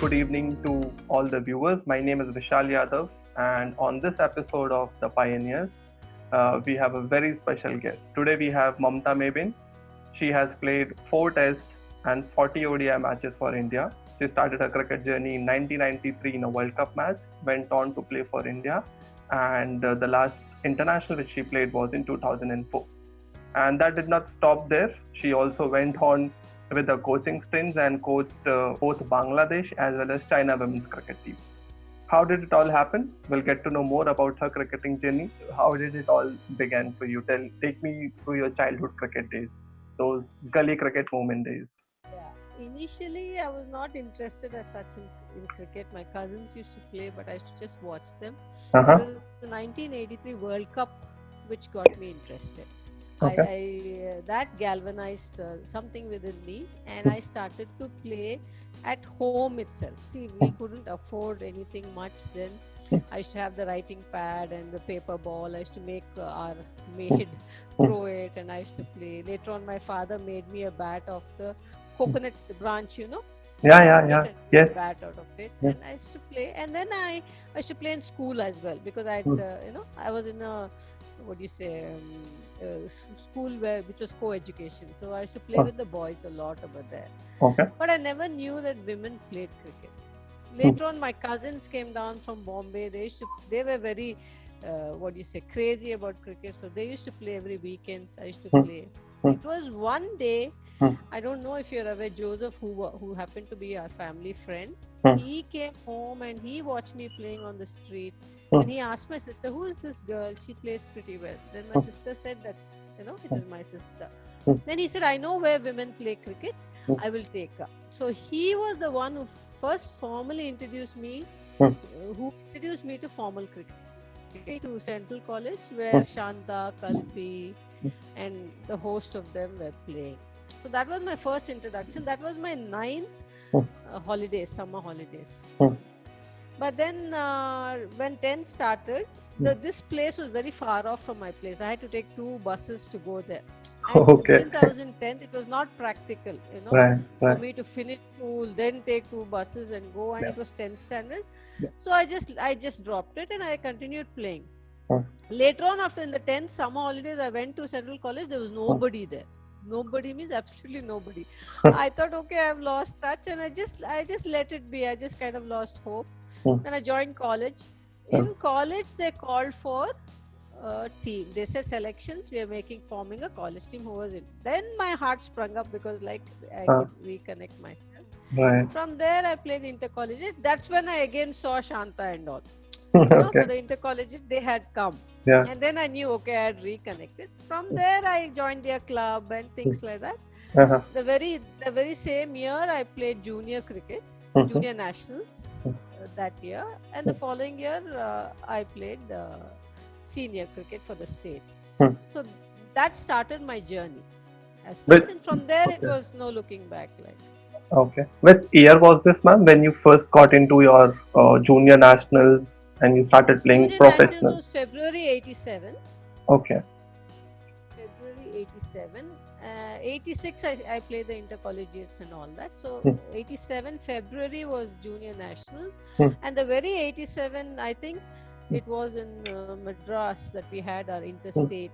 good evening to all the viewers. My name is Vishal Yadav, and on this episode of The Pioneers, we have a very special guest. Today we have Mamta Mebin. She has played 4 tests and 40 ODI matches for India. She started her cricket journey in 1993 in a World Cup match, went on to play for India, and the last international which she played was in 2004. And that did not stop there. She also went on with the coaching stints and coached both Bangladesh as well as China women's cricket team. How did it all happen? We'll get to know more about her cricketing journey. How did it all begin for you? Take me through your childhood cricket days, those gully cricket moment days. Yeah, initially I was not interested as such in cricket. My cousins used to play, but I used to just watch them. It Uh-huh. was the 1983 World Cup which got me interested. Okay. That galvanized something within me, and I started to play at home itself. See, we couldn't afford anything much then. I used to have the writing pad and the paper ball. I used to make our maid throw it, and I used to play. Later on, my father made me a bat of the coconut branch, Yeah, yeah, chop it yeah. and make Yes. a bat out of it. Yeah. And I used to play. And then I used to play in school as well, because Hmm. I was in a, what do you say, school which was co-education. So I used to play Oh, with the boys a lot over there. okay. But I never knew that women played cricket. Hmm. Later on, my cousins came down from Bombay. They were very, what do you say, crazy about cricket. So they used to play every weekends. I used to Hmm. play. Hmm. It was one day, Hmm. I don't know if you're aware, Joseph, who happened to be our family friend. Hmm. He came home and he watched me playing on the street. Hmm. And he asked my sister, "Who is this girl? She plays pretty well." Then my Hmm. sister said that, it Hmm. is my sister. Hmm. Then he said, "I know where women play cricket. Hmm. I will take her." So he was the one who first formally introduced me, Hmm. to formal cricket, to Central College, where Hmm. Shanta, Kalpi, and the host of them were playing. So that was my first introduction. That was my ninth Hmm. summer holidays. Hmm. But then when 10th started, this place was very far off from my place. I had to take 2 buses to go there. And Okay. since I was in 10th, it was not practical, Right, for right. me to finish school, then take 2 buses and go. And Yeah. it was 10th standard. Yeah. So I just dropped it and I continued playing. Hmm. Later on, after in the 10th summer holidays, I went to Central College. There was nobody there. Nobody means absolutely nobody. I thought, okay, I've lost touch, and I just let it be. I just kind of lost hope. Hmm. Then I joined college. Hmm. In college, they called for a team. They said selections. We are forming a college team. Who was it? Then my heart sprung up, because I Huh. could reconnect myself. Right. From there, I played intercollegiate. That's when I again saw Shanta and all. For Okay. the intercollegiate, they had come. Yeah. And then I knew, okay, I had reconnected. From there, I joined their club and things like that. Uh-huh. The very same year, I played junior cricket, Mhm. junior nationals that year. And the following year, I played senior cricket for the state. Hmm. So that started my journey as But such. And from there, it okay. was no looking back. Okay. Which year was this, ma'am, when you first got into your junior nationals and you started playing Junior nationals professional? was February 87. Okay. February 87. 86, I played the intercollegiates and all that. So Hmm. 87 February was junior nationals. Hmm. And the very 87, I think it was in Madras that we had our interstate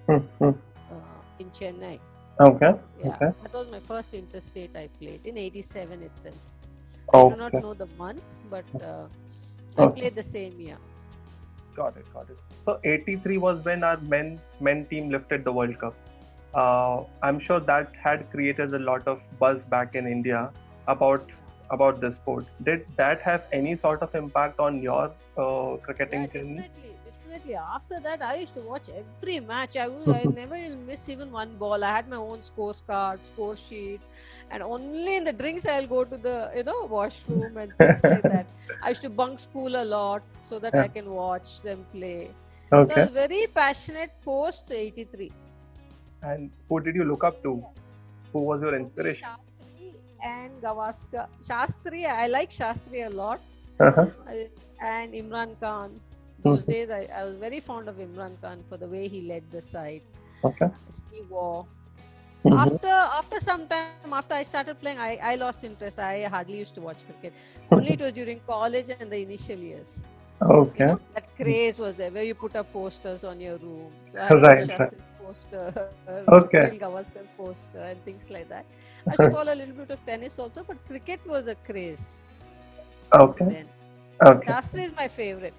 Hmm. Hmm. in Chennai. Okay. Yeah, Okay. that was my first interstate I played in 87 itself. I do not Okay. know the month, but I Okay. played the same year. Got it. Got it. So 83 was when our men team lifted the World Cup. I'm sure that had created a lot of buzz back in India about the sport. Did that have any sort of impact on your cricketing Yeah, journey? definitely. After that, I used to watch every match. I never will miss even one ball. I had my own scorecard, score sheet, and only in the drinks I'll go to the washroom and things like that. I used to bunk school a lot so that Yeah. I can watch them play. So I Okay. was very passionate post 83. And who did you look up to? Who was your Only inspiration? Shastri and Gavaskar. Shastri, I like Shastri a lot. Uh-huh. And Imran Khan. Those Mhm. days, I was very fond of Imran Khan for the way he led the side. Okay. Steve Waugh. Mhm. After some time, after I started playing, I lost interest. I hardly used to watch cricket. Only it was during college and the initial years. Okay. That craze was there where you put up posters on your room. So I had Ravi Right, right. Shastri's poster, Okay. Sunil Gavaskar's poster, and things like that. I used to follow a little bit of tennis also, but cricket was a craze Okay. then. Okay. Shastri is my favorite.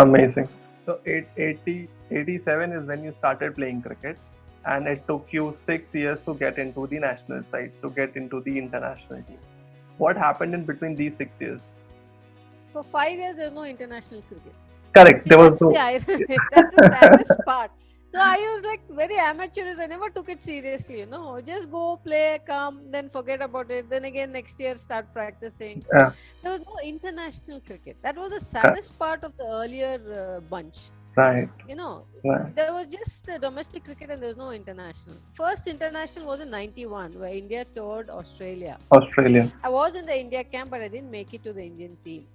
Amazing. So 87 is when you started playing cricket, and it took you 6 years to get into the national side, to get into the international team. What happened in between these 6 years? For 5 years, there's no international cricket. Correct. See, There was that's no. the irony. That's the saddest part. So I was like very amateurish. I never took it seriously. Just go play, come, then forget about it. Then again next year start practicing. Yeah. There was no international cricket. That was the Correct. saddest part of the earlier bunch. Right. Right. There was just domestic cricket and there was no international. First international was in 91 where India toured Australia. Australia. I was in the India camp, but I didn't make it to the Indian team.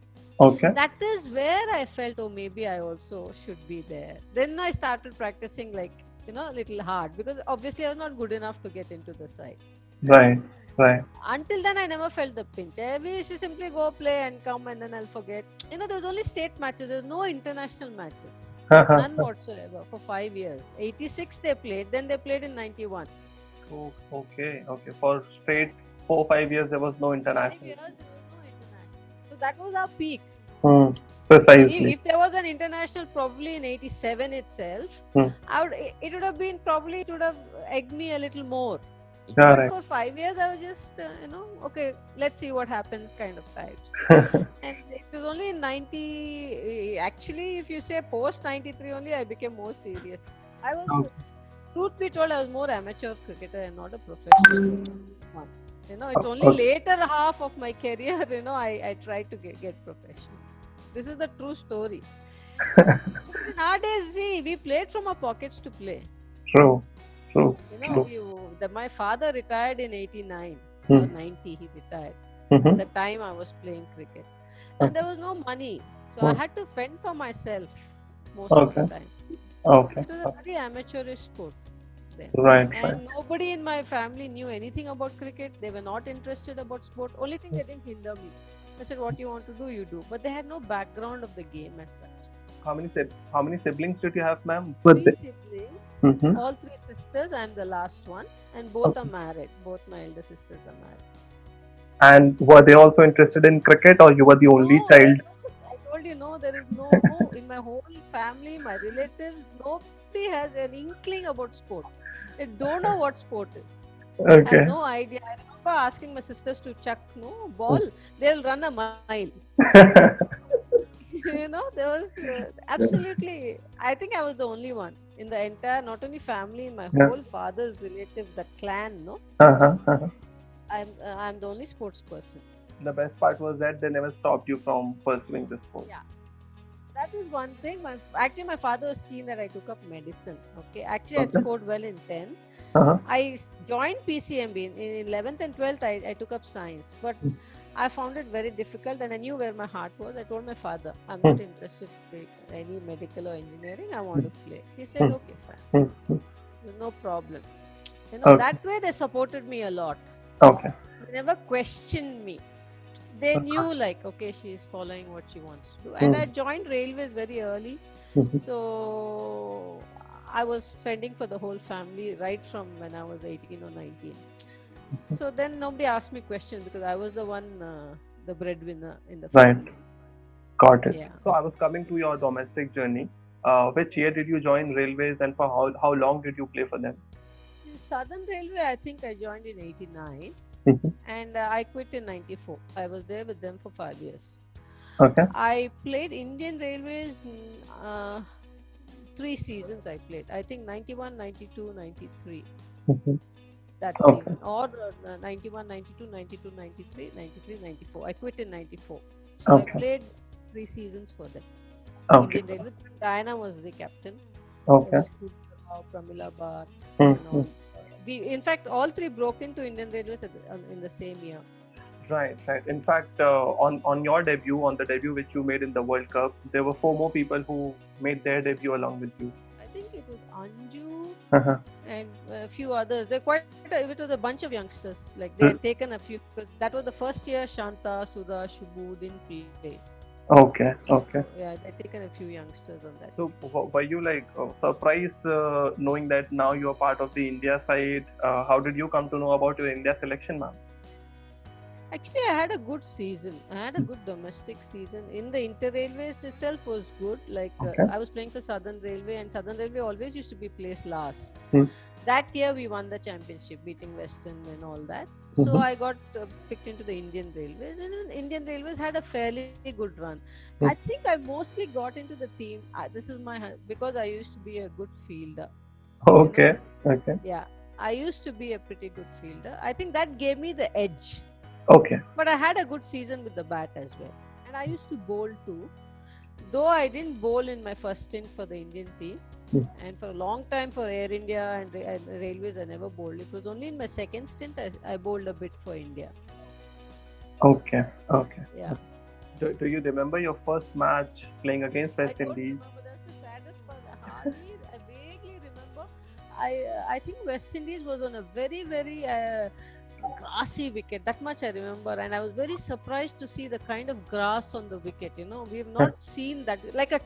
Okay. That is where I felt, oh, maybe I also should be there. Then I started practicing like, a little hard because obviously I was not good enough to get into the side. Right. Right. Until then, I never felt the pinch. We used to simply go play and come and then I'll forget. There was only state matches. There was no international matches. None whatsoever for 5 years. 86 they played. Then they played in 91. Oh, okay. Okay. For straight 4-5 years, there was no 5 international. years there was no international. So that was our peak. Precisely. If there was an international, probably in 87 itself, it would have been probably, it would have egged me a little more. Yeah, But right. for 5 years, I was just, okay, let's see what happens kind of types. And it was only in 90, actually, if you say post 93 only, I became more serious. I was, Okay. truth be told, I was more amateur cricketer and not a professional one. It's only Okay. later half of my career, I tried to get professional. This is the true story. Nowadays, see, we played from our pockets to play. True. True. True. My father retired in 89 Hmm. or 90, he retired. Mhm. At the time I was playing cricket. And there was no money. So I had to fend for myself most of the Okay. time. Okay. It was a very amateurish sport then. Right. Right. And nobody in my family knew anything about cricket. They were not interested about sport. Only thing, they didn't hinder me. I said, what you want to do, you do. But they had no background of the game as such. How many siblings did you have, ma'am? Three siblings, Mhm. all three sisters. I'm the last one, and both are married. Both my elder sisters are married. And were they also interested in cricket, or you were the only No, child? I told you, no, there is no in my whole family, my relatives, nobody has an inkling about sport. They don't know what sport is. I Okay. have no idea. I remember asking my sisters to chuck ball. They'll run a mile. There was absolutely. I think I was the only one in the entire, not only family, in my Yeah. whole father's relative, the clan. I'm the only sports person. The best part was that they never stopped you from pursuing the sport. Yeah. That is one thing. Actually, my father was keen that I took up medicine. Okay. Actually, I Okay. scored well in 10. Uh-huh. I joined PCMB in 11th and 12th. I took up science, but I found it very difficult, and I knew where my heart was. I told my father, I'm not interested in any medical or engineering. I want to play. He said, okay, fine. There's no problem. Okay. That way they supported me a lot. Okay. They never questioned me. They knew, like, okay, she's following what she wants to do. And I joined railways very early. So I was fending for the whole family right from when I was 18 or 19. So then nobody asked me questions because I was the one, the breadwinner in the Right. family. Got it. Yeah. So I was coming to your domestic journey. Which year did you join railways, and for how long did you play for them? In Southern Railway, I think I joined in 89 and I quit in 94. I was there with them for 5 years. Okay. I played Indian Railways 3 seasons I played. I think 91, 92, 93. That Okay. season. Or 91, 92, 92, 93, 93, 94. I quit in 94. So Okay. I played 3 seasons for them. Okay. Indian Railways. Diana was the captain. Okay. There was Purva, Pramila Bhatt, Hmm, and all. In fact, all 3 broke into Indian Railways in the same year. Right, right. In fact, on your debut, on the debut which you made in the World Cup, there were 4 more people who made their debut along with you. I think it was Anju, Uh-huh. and a few others. It was a bunch of youngsters. Like they had taken a few. That was the first year Shanta, Sudha, Shubhu didn't play. Okay, okay. Yeah, they'd taken a few youngsters on that. So were you like surprised knowing that now you are part of the India side? How did you come to know about your India selection, ma'am? Actually, I had a good season. I had a good domestic season. In the Inter Railways itself was good. Like Okay. I was playing for Southern Railway, and Southern Railway always used to be placed last. Hmm. That year we won the championship, beating Western and all that. So Mhm. I got picked into the Indian Railways, and Indian Railways had a fairly good run. Hmm. I think I mostly got into the team. This is because I used to be a good fielder. Okay, okay, Yeah, I used to be a pretty good fielder. I think that gave me the edge. okay. But I had a good season with the bat as well. And I used to bowl too. Though I didn't bowl in my first stint for the Indian team. Hmm. And for a long time for Air India and Railways, I never bowled. It was only in my second stint I bowled a bit for India. Okay, okay. Yeah. Do you remember your first match playing against I West don't Indies? remember. That's the saddest part. I vaguely remember. I think West Indies was on a very, very grassy wicket. That much I remember, and I was very surprised to see the kind of grass on the wicket. We have not seen that, like a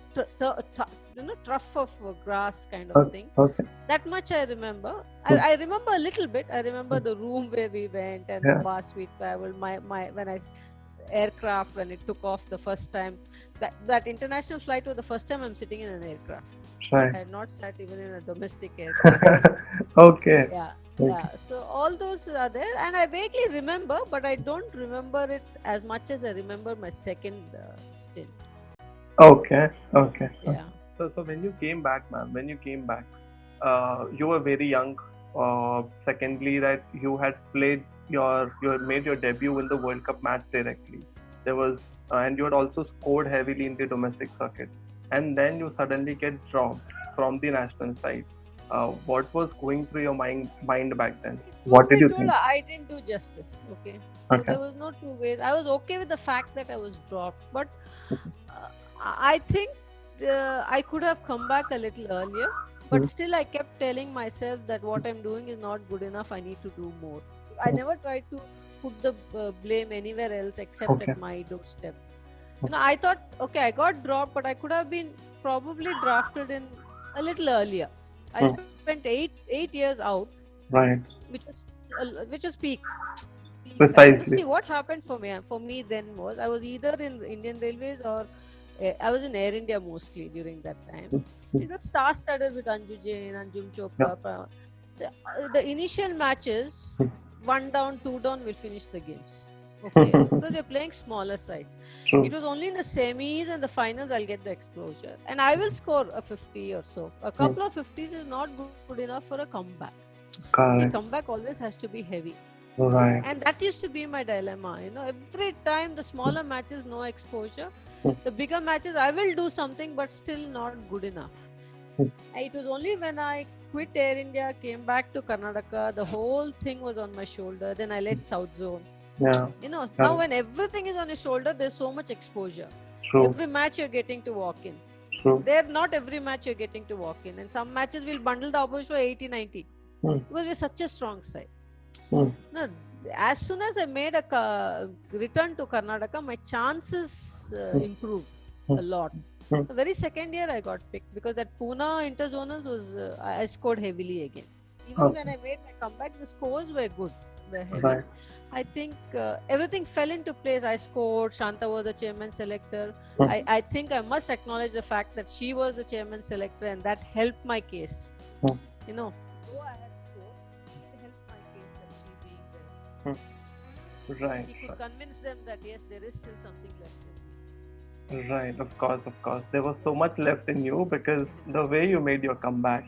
trough of grass kind of thing. Okay. That much I remember. I remember a little bit. I remember the room where we went and the bus we traveled. Aircraft when it took off the first time. That international flight was the first time I'm sitting in an aircraft. Right. I had not sat even in a domestic aircraft. Okay. Yeah. Okay. Yeah, so all those are there, and I vaguely remember, but I don't remember it as much as I remember my second stint. Okay, okay. Yeah. So when you came back, ma'am, you were very young. Secondly, that you had played you made your debut in the World Cup match directly. There was, and you had also scored heavily in the domestic circuit, and then you suddenly get dropped from the national side. What was going through your mind back then? What did you think? I didn't do justice. Okay. So there was no two ways. I was okay with the fact that I was dropped, but I think I could have come back a little earlier. But still, I kept telling myself that what I'm doing is not good enough. I need to do more. I never tried to put the blame anywhere else except at my doorstep. I thought, okay, I got dropped, but I could have been probably drafted in a little earlier. I spent 8 years out, right? Which was peak. Precisely. See, what happened for me then was I was either in Indian Railways or I was in Air India mostly during that time. It was star-studded with Anju Jain, Anjum Chopra. The initial matches, 1 down, 2 down, will finish the games. Okay, because we're playing smaller sides. True. It was only in the semis and the finals I'll get the exposure, and I will score a 50 or so. A couple of 50s is not good enough for a comeback. See, comeback always has to be heavy. Right. And that used to be my dilemma. Every time the smaller matches, no exposure. The bigger matches, I will do something, but still not good enough. It was only when I quit Air India, came back to Karnataka, the whole thing was on my shoulder. Then I led South Zone. Yeah. Now when everything is on your shoulder, there's so much exposure. True. Every match you're getting to walk in. True. Not every match you're getting to walk in. And some matches will bundle the opposition for 80, 90. Because we're such a strong side. No, as soon as I made a return to Karnataka, my chances improved a lot. The very second year I got picked because that Pune interzonals was I scored heavily again. Even when I made my comeback, the scores were good, were heavy. Right. I think everything fell into place. I scored. Shanta was the chairman selector. I think I must acknowledge the fact that she was the chairman selector, and that helped my case. Though I had scored, it helped my case that she being there. Right. She could convince them that yes, there is still something left in me. Right, of course. There was so much left in you because the way you made your comeback.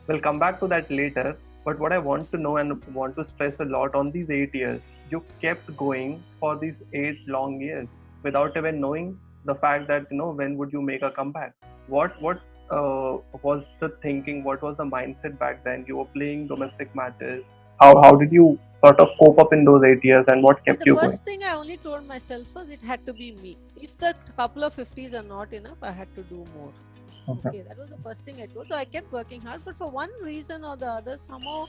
We'll come back to that later. But what I want to know and want to stress a lot on these 8 years, you kept going for these 8 long years without even knowing the fact that when would you make a comeback. What was the thinking? What was the mindset back then? You were playing domestic matches. How did you sort of cope up in those 8 years, and what kept you going? The first thing I only told myself was it had to be me. If the couple of 50s are not enough, I had to do more. Okay. Okay, that was the first thing I told. So I kept working hard, but for one reason or the other, somehow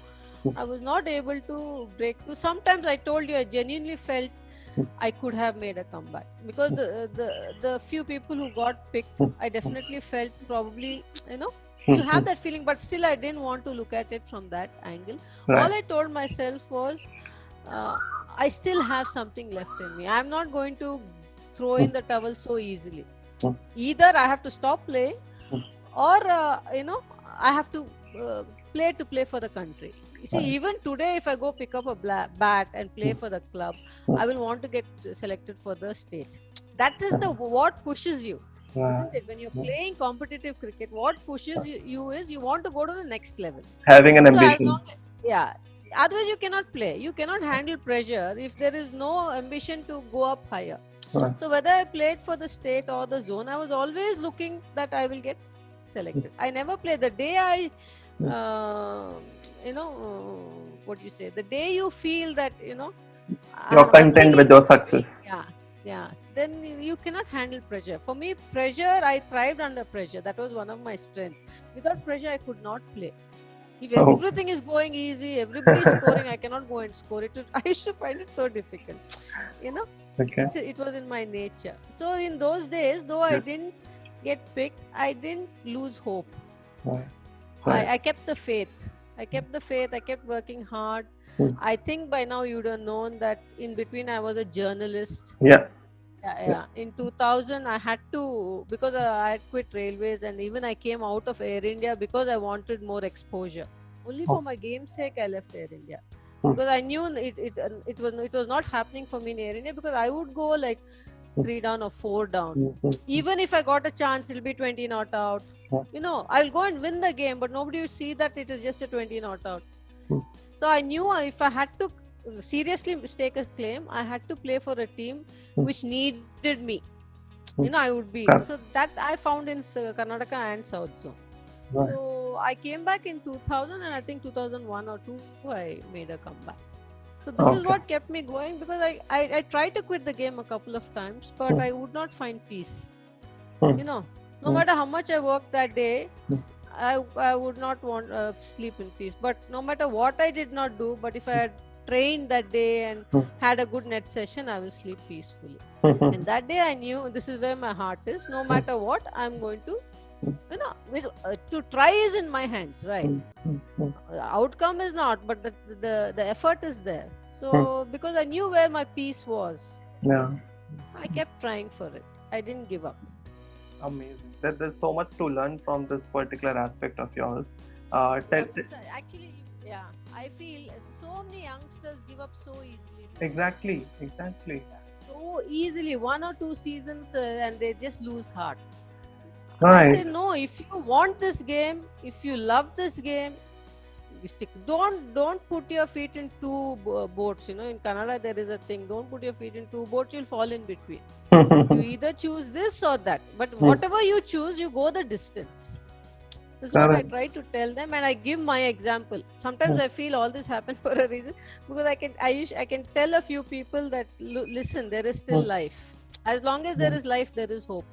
I was not able to break through. Sometimes I told you I genuinely felt I could have made a comeback because the few people who got picked, I definitely felt probably, you know, you have that feeling, but still I didn't want to look at it from that angle. All Right. I told myself was, uh, I still have something left in me. I'm not going to throw in the towel so easily. Either I have to stop playing, or I have to play for the country. You see, even today, if I go pick up a bat and play for the club, I will want to get selected for the state. That is the what pushes you, isn't it? When you're playing competitive cricket, what pushes you is you want to go to the next level. Having an So as ambition. long yeah, otherwise you cannot play. You cannot handle pressure if there is no ambition to go up higher. Right. So whether I played for the state or the zone, I was always looking that I will get selected. I never played. The day I, what you say, the day you feel that, You're content nothing with is your going, success. yeah, then you cannot handle pressure. For me, pressure, I thrived under pressure. That was one of my strengths. Without pressure, I could not play. If Oh. everything is going easy, everybody is scoring, I cannot go and score it. I used to find it so difficult. Okay. It was in my nature. So in those days, though I didn't get picked, I didn't lose hope. Right. I kept the faith. I kept working hard. I think by now you'd have known that in between I was a journalist. Yeah. In 2000, I had to, because I had quit railways, and even I came out of Air India because I wanted more exposure. Only for my game's sake, I left Air India. Because I knew it was not happening for me in Air India, because I would go like 3 down or 4 down. Even if I got a chance, it'll be 20 not out. I'll go and win the game, but nobody will see that it is just a 20 not out. So I knew if I had to seriously stake a claim, I had to play for a team which needed me. I would be. So that I found in Karnataka and South Zone. Right. So I came back in 2000, and I think 2001 or 2 I made a comeback. So this is what kept me going, because I tried to quit the game a couple of times, but I would not find peace. No matter how much I worked that day, I would not want sleep in peace. But no matter what I did not do, but if I had trained that day and had a good net session, I will sleep peacefully. And that day I knew this is where my heart is. No matter what, I'm going to, to try is in my hands, right? The outcome is not, but the effort is there. So because I knew where my peace was, I kept trying for it. I didn't give up. Amazing. There's so much to learn from this particular aspect of yours. Actually, I feel so many youngsters give up so easily. Exactly. So easily, 1 or 2 seasons, and they just lose heart. Right. I say no. If you want this game, if you love this game, you stick. Don't put your feet in 2 boats. In Kannada there is a thing. Don't put your feet in 2 boats. You'll fall in between. You either choose this or that. But whatever you choose, you go the distance. This is what I try to tell them, and I give my example. Sometimes I feel all this happened for a reason, because I can tell a few people that listen, there is still life. As long as there is life, there is hope.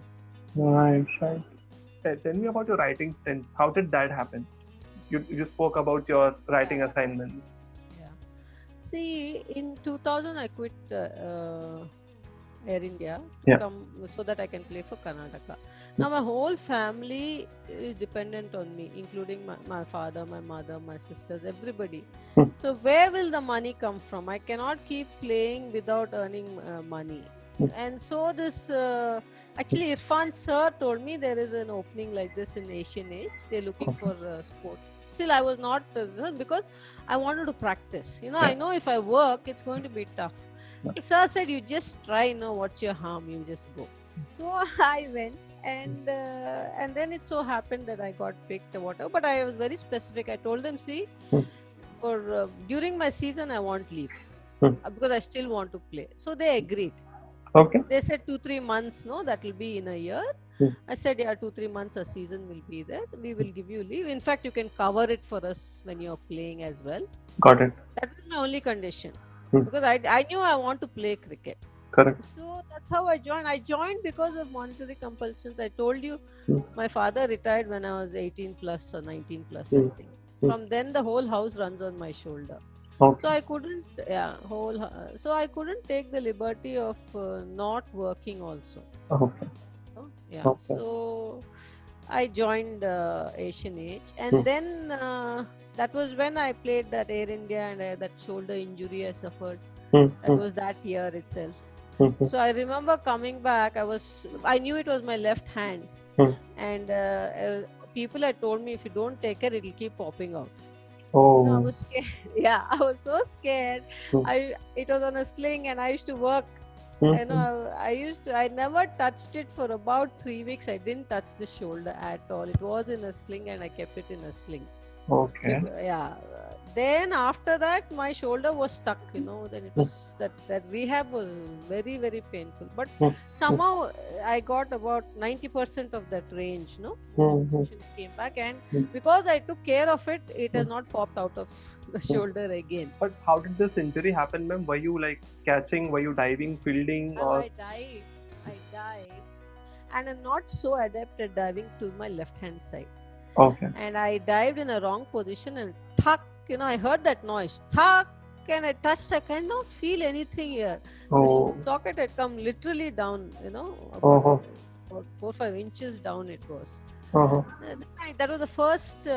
Right. Tell me about your writing stints. How did that happen? You spoke about your writing assignments. Yeah. See, in 2000, I quit Air India to come so that I can play for Karnataka. Now my whole family is dependent on me, including my father, my mother, my sisters, everybody. So where will the money come from? I cannot keep playing without earning money. And so this, actually Irfan sir told me there is an opening like this in Asian Age. They're looking for sport. Still I was not, because I wanted to practice. I know if I work, it's going to be tough. The sir said, you just try, what's your harm, you just go. So I went, and then it so happened that I got picked or whatever, but I was very specific. I told them, see, for during my season I won't leave, because I still want to play. So they agreed. Okay. They said 2-3 months, that will be in a year. I said, 2-3 months a season will be there. We will give you leave. In fact, you can cover it for us when you're playing as well. Got it. That was my only condition. Because I knew I want to play cricket. Correct. So that's how I joined. I joined because of monetary compulsions. I told you, Hmm. my father retired when I was 18 plus or 19 plus, I Hmm. think. Hmm. From then, the whole house runs on my shoulder. So Okay. I couldn't, yeah, so I couldn't take the liberty of not working also. Okay. Yeah. Okay. So I joined Asian Age, Hmm. and then that was when I played that Air India, and that shoulder injury I suffered. Hmm. That Hmm. was that year itself. Hmm. So I remember coming back. I knew it was my left hand, Hmm. and people had told me, if you don't take care, it'll keep popping out. I Oh. was scared. Yeah, I was so scared. Hmm. It was on a sling, and I used to work. Hmm. I never touched it for about 3 weeks. I didn't touch the shoulder at all. It was in a sling, and I kept it in a sling. Okay. Yeah. Then after that, my shoulder was stuck. Then it was that rehab was very, very painful. But Hmm. somehow I got about 90% of that range. Motion came back, and because I took care of it, it has not popped out of the shoulder again. But how did this injury happen, ma'am? Were you like catching? Were you diving, fielding, Oh, or? I dived, and I'm not so adept at diving to my left hand side. Okay. And I dived in a wrong position, and thunk, I heard that noise, thunk, and I touched. I cannot feel anything here. Oh. The socket had come literally down, Uh-huh. about 4-5 inches down it was. Uh-huh. That was the first,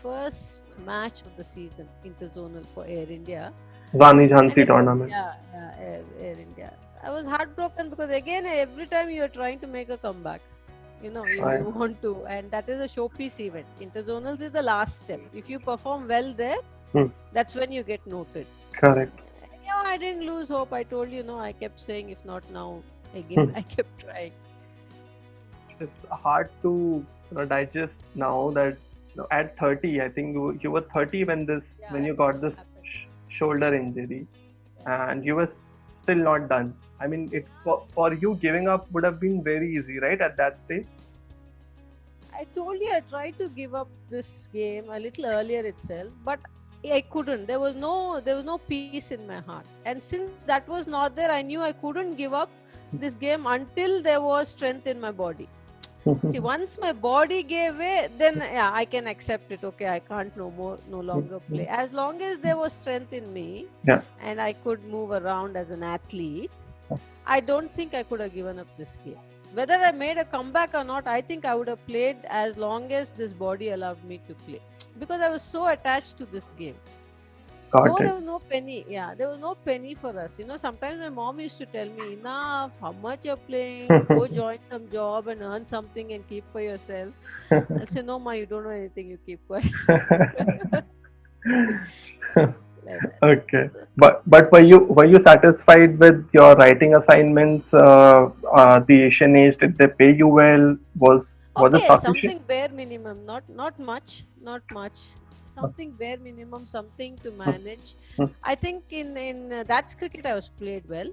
first match of the season, interzonal for Air India. Rani Jhansi tournament. Yeah, Air India. I was heartbroken because again, every time you are trying to make a comeback, you Right. want to, and that is a showpiece event. Interzonals is the last step. If you perform well there, that's when you get noted. Correct. Yeah, I didn't lose hope. I told you, I kept saying, if not now, again, I kept trying. It's hard to digest now that at 30, I think you were 30 when you got this shoulder injury, and you were still not done. I mean, for you, giving up would have been very easy, right, at that stage? I told you I tried to give up this game a little earlier itself, but I couldn't. There was no peace in my heart. And since that was not there, I knew I couldn't give up this game until there was strength in my body. See, once my body gave way, then I can accept it. Okay, I can't no longer play. As long as there was strength in me, and I could move around as an athlete, I don't think I could have given up this game. Whether I made a comeback or not, I think I would have played as long as this body allowed me to play, because I was so attached to this game. There was no penny. Yeah, there was no penny for us. Sometimes my mom used to tell me, enough, how much you're playing, go join some job and earn something and keep for yourself. I'll say, no, ma, you don't know anything, you keep quiet. Okay, but were you satisfied with your writing assignments? The Asian Age, did they pay you well? Was it sufficient? Something bare minimum, not much. Something bare minimum, something to manage. I think in That's Cricket I was played well.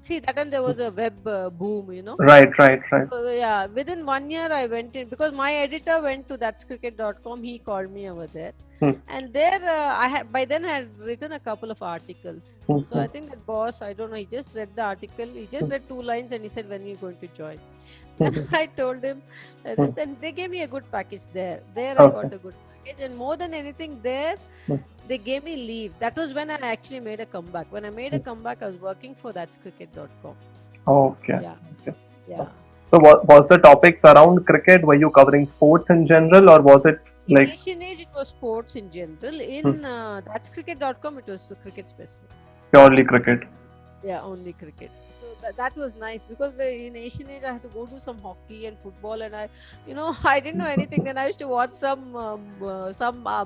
See, that time there was a web boom, Right. Yeah, within 1 year I went in, because my editor went to thatscricket.com. He called me over there, and there by then I had written a couple of articles. So I think that boss, I don't know, he just read the article. He just read 2 lines and he said, when are you going to join? And I told him this, and they gave me a good package there. I got a good package, and more than anything there, they gave me leave. That was when I actually made a comeback. When I made a comeback, I was working for thatscricket.com. Okay. Yeah. So was the topics around cricket? Were you covering sports in general, or was it like... In Asian Age, it was sports in general. In thatscricket.com, it was cricket specific. Purely cricket. Yeah, only cricket. So that was nice, because in Asian Age I had to go do some hockey and football, and I didn't know anything. Then I used to watch some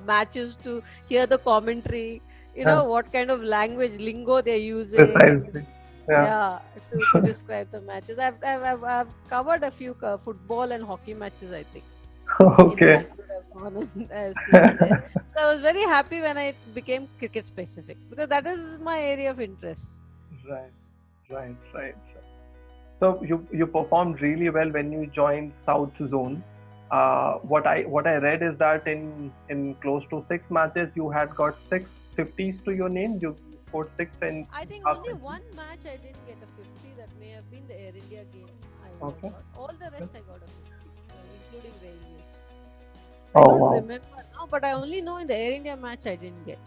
matches to hear the commentary. What kind of language lingo they're using. Precisely. Yeah, to describe the matches. I've covered a few football and hockey matches, I think. Okay. So I was very happy when I became cricket specific, because that is my area of interest. Right. So you performed really well when you joined South Zone. What I read is that in close to 6 matches you had got 6 50s to your name. You scored 6 in I think half only century. one match I didn't get a 50. That may have been the Air India game. I would have Okay. got. All the rest I got a 50, including railways. I Oh don't wow, remember now, but I only know in the Air India match I didn't get.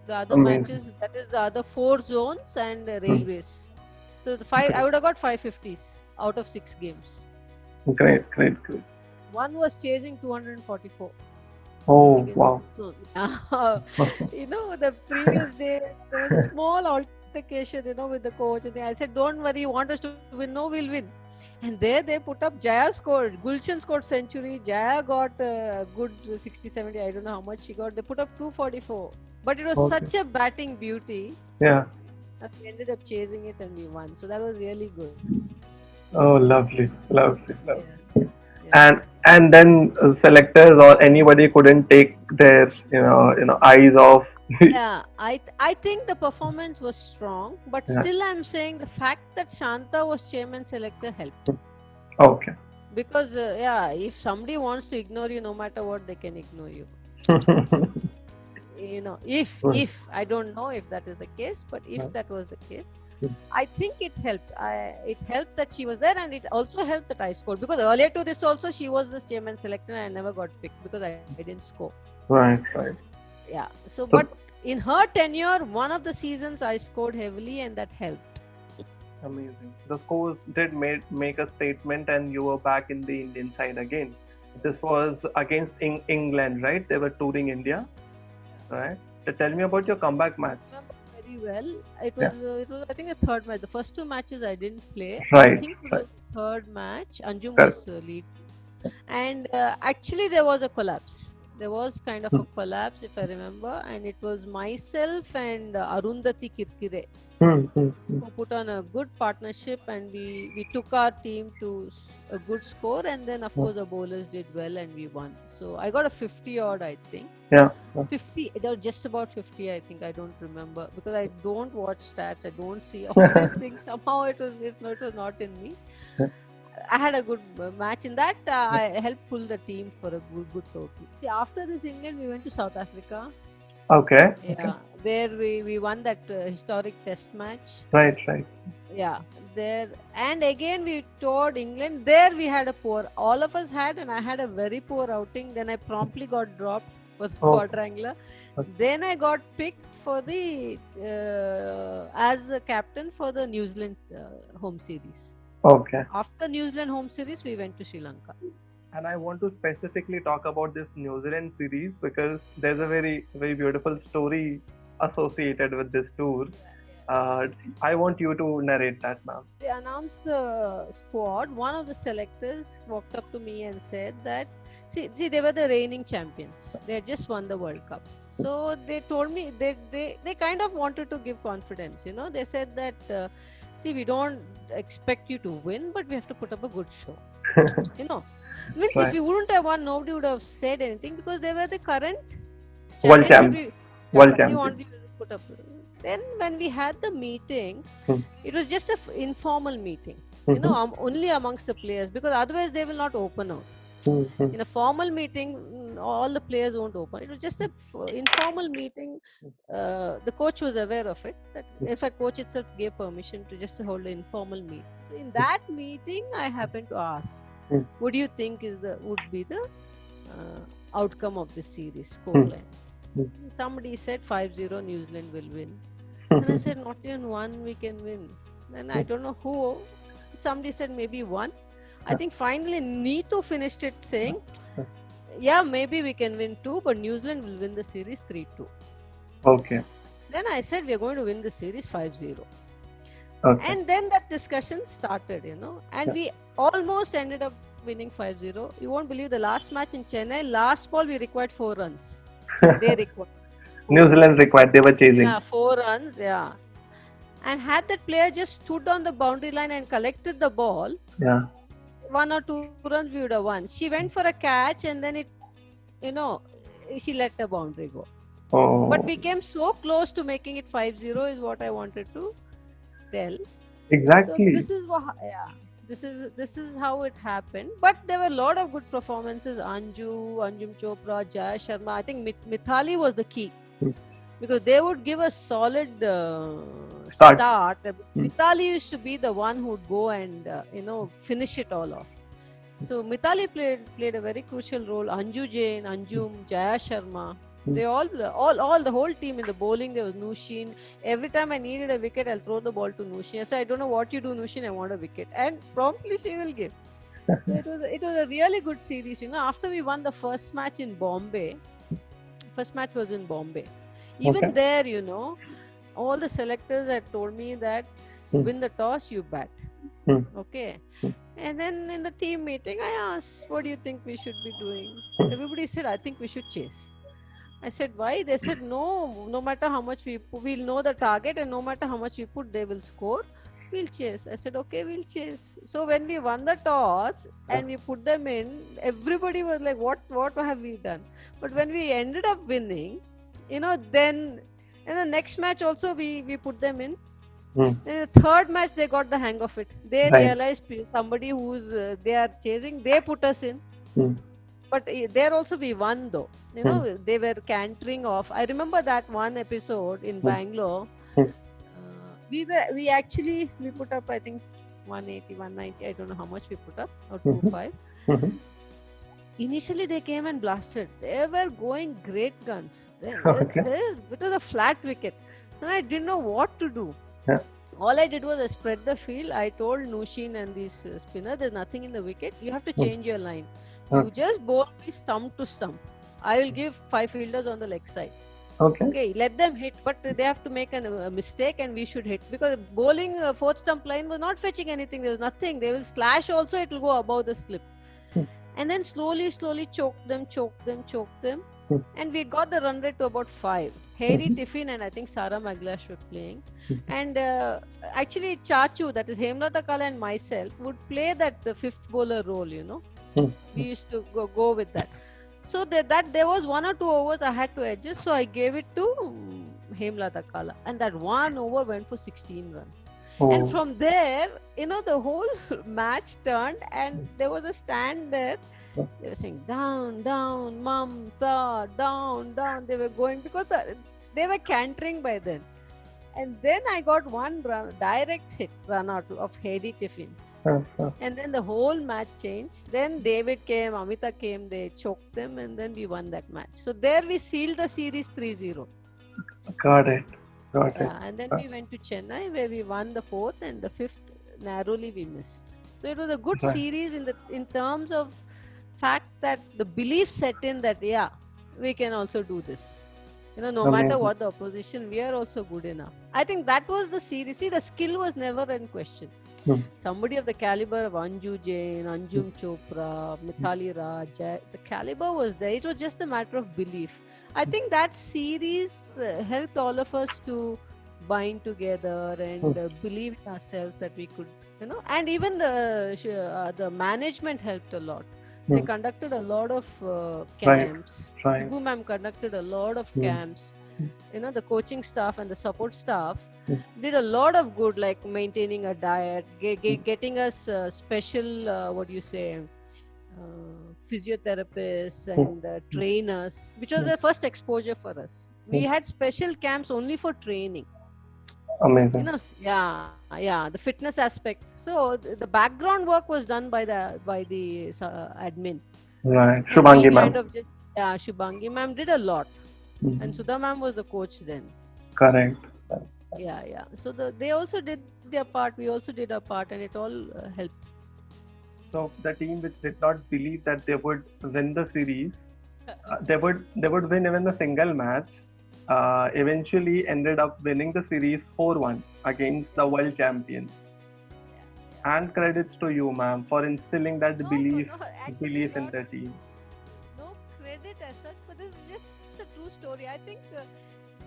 The other amazing. matches, that is the other 4 zones and Hmm. railways. So the five, I would have got 550s out of 6 games. Great, great, great. One was chasing 244 Oh against wow. Zone. The previous day there was a small altercation, with the coach, and I said, "Don't worry, you want us to win? No, we'll win." And there they put up. Jaya scored. Gulshan scored century. Jaya got a good 60, 70. I don't know how much she got. They put up 244. But it was Okay. such a batting beauty. Yeah. We ended up chasing it and we won. So that was really good. Oh, lovely, lovely, lovely. Yeah. Yeah. And then selectors or anybody couldn't take their eyes off. Yeah, I think the performance was strong, but Yeah. still I'm saying the fact that Shanta was chairman selector helped. Okay. Because if somebody wants to ignore you, no matter what, they can ignore you. If I don't know if that is the case, but if that was the case, I think it helped. It helped that she was there, and it also helped that I scored. Because earlier to this also, she was the chairman selector, and I never got picked because I didn't score. Right. Yeah. So, but in her tenure, one of the seasons I scored heavily, and that helped. Amazing. The scores did make a statement, and you were back in the Indian side again. This was against England, right? They were touring India, right? So tell me about your comeback match. I remember very well. It was I think the third match. The first 2 matches I didn't play. Right. I think it was the third match. Anjum was lead, and actually there was a collapse. There was kind of a collapse, if I remember, and it was myself and Arundhati Kirkire who put on a good partnership, and we took our team to a good score, and then of course the bowlers did well and we won. So I got a 50 odd, I think. Yeah. 50, it was just about 50, I think. I don't remember because I don't watch stats. I don't see all these things. Somehow it was not in me. I had a good match in that. I helped pull the team for a good total. See, after this England, we went to South Africa. Okay. Yeah, there we won that historic test match. Right. Yeah, there, and again we toured England. There we had a poor. All of us had, and I had a very poor outing. Then I promptly got dropped for the quadrangular. Okay. Then I got picked for the as a captain for the New Zealand home series. Okay. After New Zealand home series, we went to Sri Lanka. And I want to specifically talk about this New Zealand series because there's a very, very beautiful story associated with this tour. I want you to narrate that, ma'am. They announced the squad. One of the selectors walked up to me and said that, see, they were the reigning champions. They had just won the World Cup. So they told me, they kind of wanted to give confidence. They said that, see, we don't expect you to win, but we have to put up a good show. Means if you wouldn't have won, nobody would have said anything because they were the current world champions. World champions. Then when we had the meeting, it was just an informal meeting. Only amongst the players, because otherwise they will not open out. In a formal meeting, all the players won't open. It was just an informal meeting. The coach was aware of it. In fact, coach itself gave permission to just hold an informal meeting. So in that meeting, I happened to ask, what do you think would be the outcome of this series scoreline? Somebody said 5-0 New Zealand will win. And I said, not even one we can win. Then I don't know who. Somebody said maybe one. I think finally Neetu finished it saying, yeah, maybe we can win 2, but New Zealand will win the series 3-2. Okay. Then I said, we are going to win the series 5-0. Okay. And then that discussion started, and we almost ended up winning 5-0. You won't believe the last match in Chennai, last ball we required 4 runs. They required. New Zealand required, they were chasing. Yeah, 4 runs, yeah. And had that player just stood on the boundary line and collected the ball, 1 or 2 runs we would have won. She went for a catch and then she let the boundary go. Oh. But we came so close to making it 5-0 is what I wanted to tell. Exactly. So this is how it happened. But there were a lot of good performances. Anjum Chopra, Jaya Sharma. I think Mithali was the key. because they would give a solid Start. start. Hmm. Mithali used to be the one who would go and finish it all off. So Mithali played a very crucial role. Anju Jain, Anjum, Jaya Sharma, they all the whole team in the bowling. There was Nushin. Every time I needed a wicket, I'll throw the ball to Nushin. I said, I don't know what you do, Nushin. I want a wicket, and promptly she will give. So it was a really good series. After we won the first match in Bombay, first match was in Bombay. Even Okay. there, all the selectors had told me that win the toss, you bat. Okay. And then in the team meeting, I asked, what do you think we should be doing? Everybody said, I think we should chase. I said, why? They said, no matter how much we'll know the target, and no matter how much we put, they will score. We'll chase. I said, okay, we'll chase. So when we won the toss and we put them in, everybody was like, what have we done? But when we ended up winning, then in the next match also we put them in. In the third match, they got the hang of it. They realized somebody who's they are chasing, they put us in. But there also we won though. They were cantering off. I remember that one episode in Bangalore. We put up, I think 180, 190. I don't know how much we put up, or 25. Initially, they came and blasted. They were going great guns. It was a flat wicket, and I didn't know what to do. All I did was I spread the field. I told Nushin and these spinner, there's nothing in the wicket. You have to change your line. You just bowl me stump to stump. I will give 5 fielders on the leg side. Okay, let them hit, but they have to make a mistake and we should hit. Because bowling fourth stump line was not fetching anything. There was nothing. They will slash also, it will go above the slip. And then slowly choke them. And we got the run rate to about 5. Harry Tiffin and I think Sarah Maglash were playing. And actually Chachu, that is Hemlata Kala and myself, would play that the fifth bowler role, We used to go with that. So that there was 1 or 2 overs I had to adjust. So I gave it to Hemlata Kala. And that 1 over went for 16 runs. And from there, the whole match turned and there was a stand there. They were saying, down, Mamta, down. They were going because they were cantering by then. And then I got one direct hit run out of Harry Tiffins. And then the whole match changed. Then David came, Amita came, they choked them and then we won that match. So there we sealed the series 3-0. Got it. And then we went to Chennai where we won the 4th and the 5th narrowly we missed. So it was a good series in terms of fact that the belief set in that we can also do this. No matter what the opposition, we are also good enough. I think that was the series. See, the skill was never in question. Somebody of the caliber of Anju Jain, Anjum Chopra, Mithali Raj, the caliber was there. It was just a matter of belief. I think that series helped all of us to bind together and believe in ourselves that we could, and even the management helped a lot. They conducted a lot of camps. Shibu ma'am conducted a lot of camps. The coaching staff and the support staff did a lot of good, like maintaining a diet, getting us special, physiotherapists and trainers, which was the first exposure for us. We had special camps only for training. Amazing. The fitness aspect. So the background work was done by the admin. Right. Shubhangi ma'am. Shubhangi ma'am did a lot. And Sudha ma'am was the coach then. Correct. Yeah. So they also did their part. We also did our part, and it all helped. So the team which did not believe that they would win the series, they would win even the single match. Eventually ended up winning the series 4-1 against the world champions. And credits to you, ma'am, for instilling that belief in the team. No credit as such, but this is just a true story. I think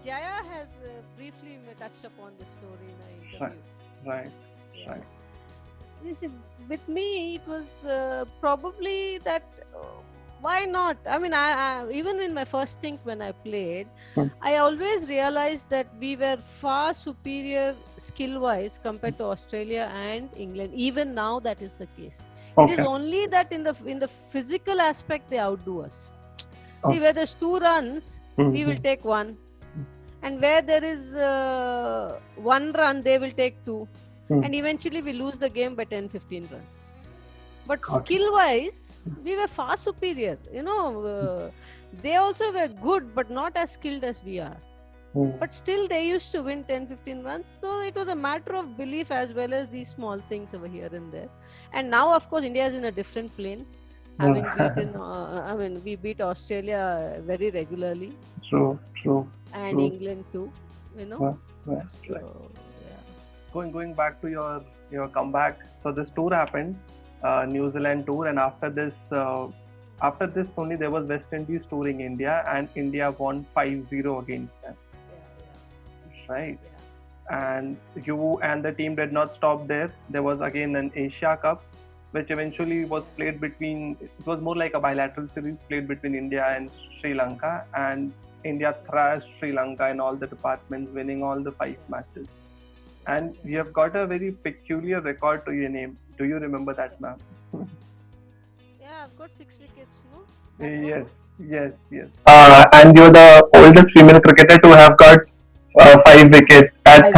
Jaya has briefly touched upon this story in an interview. Right. With me, it was probably that. Why not? I mean, I even in my first stint when I played, I always realized that we were far superior skill-wise compared to Australia and England. Even now, that is the case. It is only that in the physical aspect they outdo us. See, where there's 2 runs, we will take 1. and where there is one run, they will take two, and eventually we lose the game by 10-15 runs. But skill wise, we were far superior. They also were good, but not as skilled as we are. But still, they used to win 10-15 runs. So it was a matter of belief as well as these small things over here and there. And now, of course, India is in a different plane. Having beaten, we beat Australia very regularly. True. And England too. So, yeah. Going back to your comeback. So this tour happened, New Zealand tour, and after this only there was West Indies touring India, and India won 5-0 against them. Right. And you and the team did not stop there. There was again an Asia Cup, which eventually was played between, it was more like a bilateral series played between India and Sri Lanka, and India thrashed Sri Lanka in all the departments, winning all the 5 matches. And you have got a very peculiar record to your name. Do you remember that, ma'am? Yeah, I've got 6 wickets, no? Yes. And you're the oldest female cricketer to have got 5 wickets at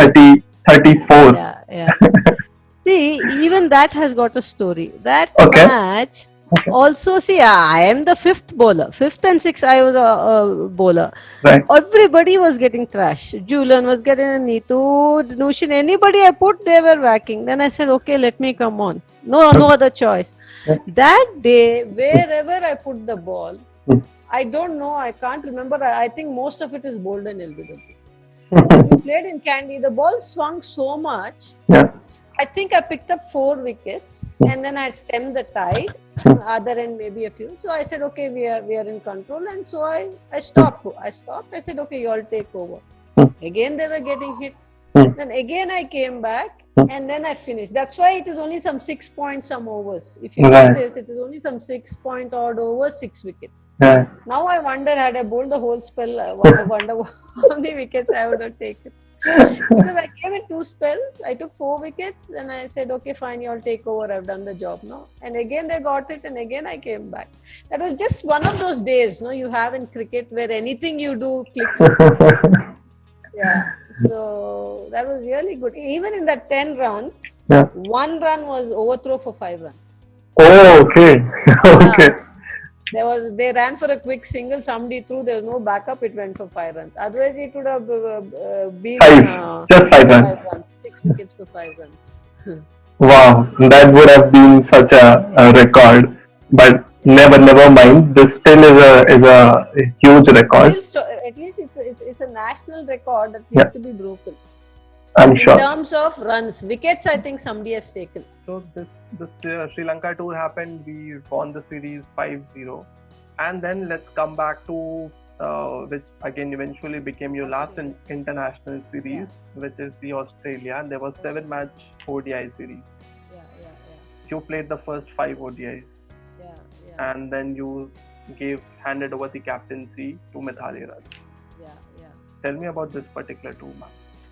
34. Yeah. See, even that has got a story. That match also, see, I am the 5th bowler. 5th and 6th, I was a bowler. Right. Everybody was getting thrashed. Julian was getting a Neetu, Nushin, anybody I put, they were whacking. Then I said, okay, let me come on. No other choice. That day, wherever I put the ball, I don't know, I can't remember. I think most of it is bowled in LBW. We played in Kandy. The ball swung so much. Yeah. I think I picked up 4 wickets, and then I stemmed the tide. Other end maybe a few. So I said, okay, we are in control, and so I stopped. I said, okay, you all take over. Again they were getting hit. Then again I came back, and then I finished. That's why it is only some 6 point some overs. If you notice, it is only some 6 point odd overs, 6 wickets. Yeah. Now I wonder, had I bowled the whole spell, I wonder how many wickets I would have taken. Because I came in 2 spells, I took 4 wickets, and I said, okay, fine, you all take over, I've done the job now. And again they got it, and again I came back. That was just one of those days, you have in cricket where anything you do clicks. Yeah, so that was really good. Even in that 10 rounds, 1 run was overthrow for 5 runs. Oh, okay. Okay. They ran for a quick single, somebody threw, there was no backup, it went for 5 runs. Otherwise it would have been just 5 runs. 6 wickets for 5 runs. Wow, that would have been such a record. But never mind. This still is a huge record. At least it's a national record that needs to be broken. I'm sure. In terms of runs, wickets, I think somebody has taken. So this Sri Lanka tour happened. We won the series 5-0, and then let's come back to which again eventually became your last international series, which is the Australia. And there was 7-match ODI series. Yeah. You played the first 5 ODIs. And then you handed over the captaincy to Mithali Raj. Yeah. Tell me about this particular tour, ma'am.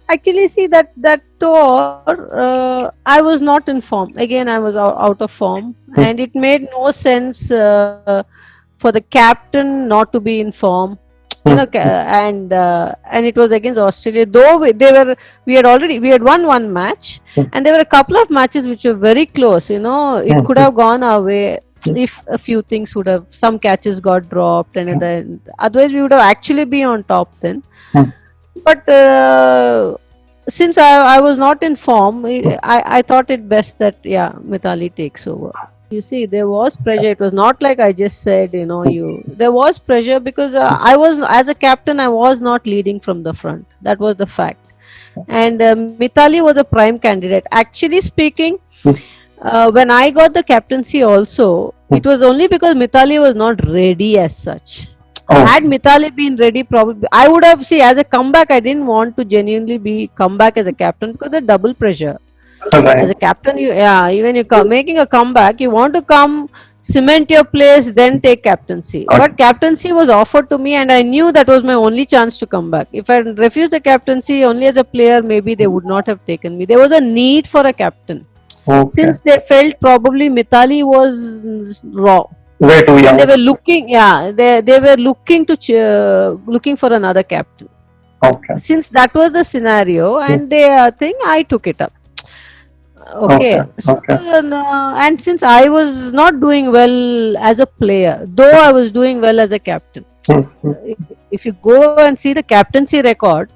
Actually, see, that tour, I was not in form. Again, I was out of form, and it made no sense for the captain not to be in form. And it was against Australia. Though we had won 1 match, and there were a couple of matches which were very close. It could have gone our way if a few things some catches got dropped, and then otherwise we would have actually been on top then. But since I was not in form, I thought it best that Mithali takes over. You see, there was pressure. It was not like I just said, there was pressure because I was, as a captain, I was not leading from the front. That was the fact. And Mithali was a prime candidate. Actually speaking, when I got the captaincy also, it was only because Mithali was not ready as such. Had Mithali been ready, probably I would have, as a comeback, I didn't want to genuinely come back as a captain because the double pressure. Right. As a captain, even you making a comeback, you want to come cement your place, then take captaincy. But captaincy was offered to me, and I knew that was my only chance to come back. If I refused the captaincy only as a player, maybe they would not have taken me. There was a need for a captain. Since they felt probably Mithali was raw. Way too young. They were looking, they were looking for another captain. Okay. Since that was the scenario and the thing, I took it up. Okay, so Okay. and since I was not doing well as a player, though I was doing well as a captain. If you go and see the captaincy record,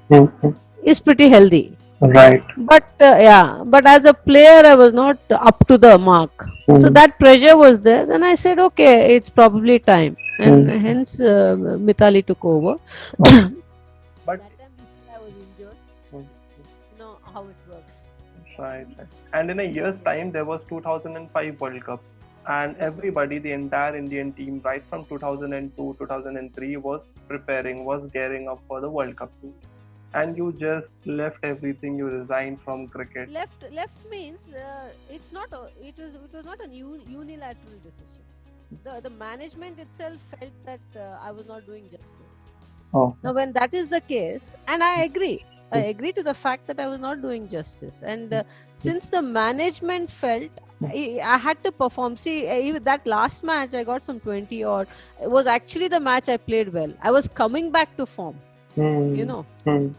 is pretty healthy. Right. But but as a player, I was not up to the mark. So that pressure was there. Then I said, okay, it's probably time, and hence Mithali took over. But that time I was injured. You know how it works. Right. And in a year's time, there was 2005 World Cup, and everybody, the entire Indian team, right from 2002, 2003, was preparing, was gearing up for the World Cup too. And you just left everything. You resigned from cricket. Left means it's not. It was not a unilateral decision. The management itself felt that I was not doing justice. Oh. Now, when that is the case, and I agree to the fact that I was not doing justice, and since the management felt I had to perform. See, even that last match I got some 20 odd. It was actually the match I played well. I was coming back to form. You know,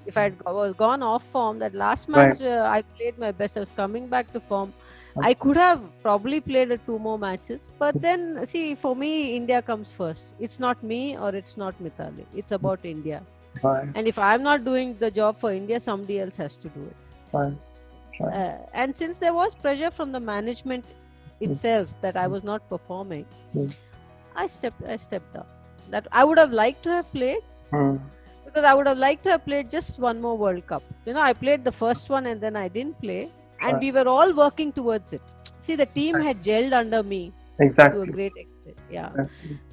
if I was gone off form, that last match I played my best. I was coming back to form. I could have probably played 2 more matches, but then see, for me, India comes first. It's not me or it's not Mithali. It's about India. Right. And if I'm not doing the job for India, somebody else has to do it. Right. And since there was pressure from the management itself that I was not performing, I stepped down. That I would have liked to have played. Because I would have liked to have played just one more World Cup. You know, I played the first one and then I didn't play. And we were all working towards it. See, the team had gelled under me to a great extent. Yeah,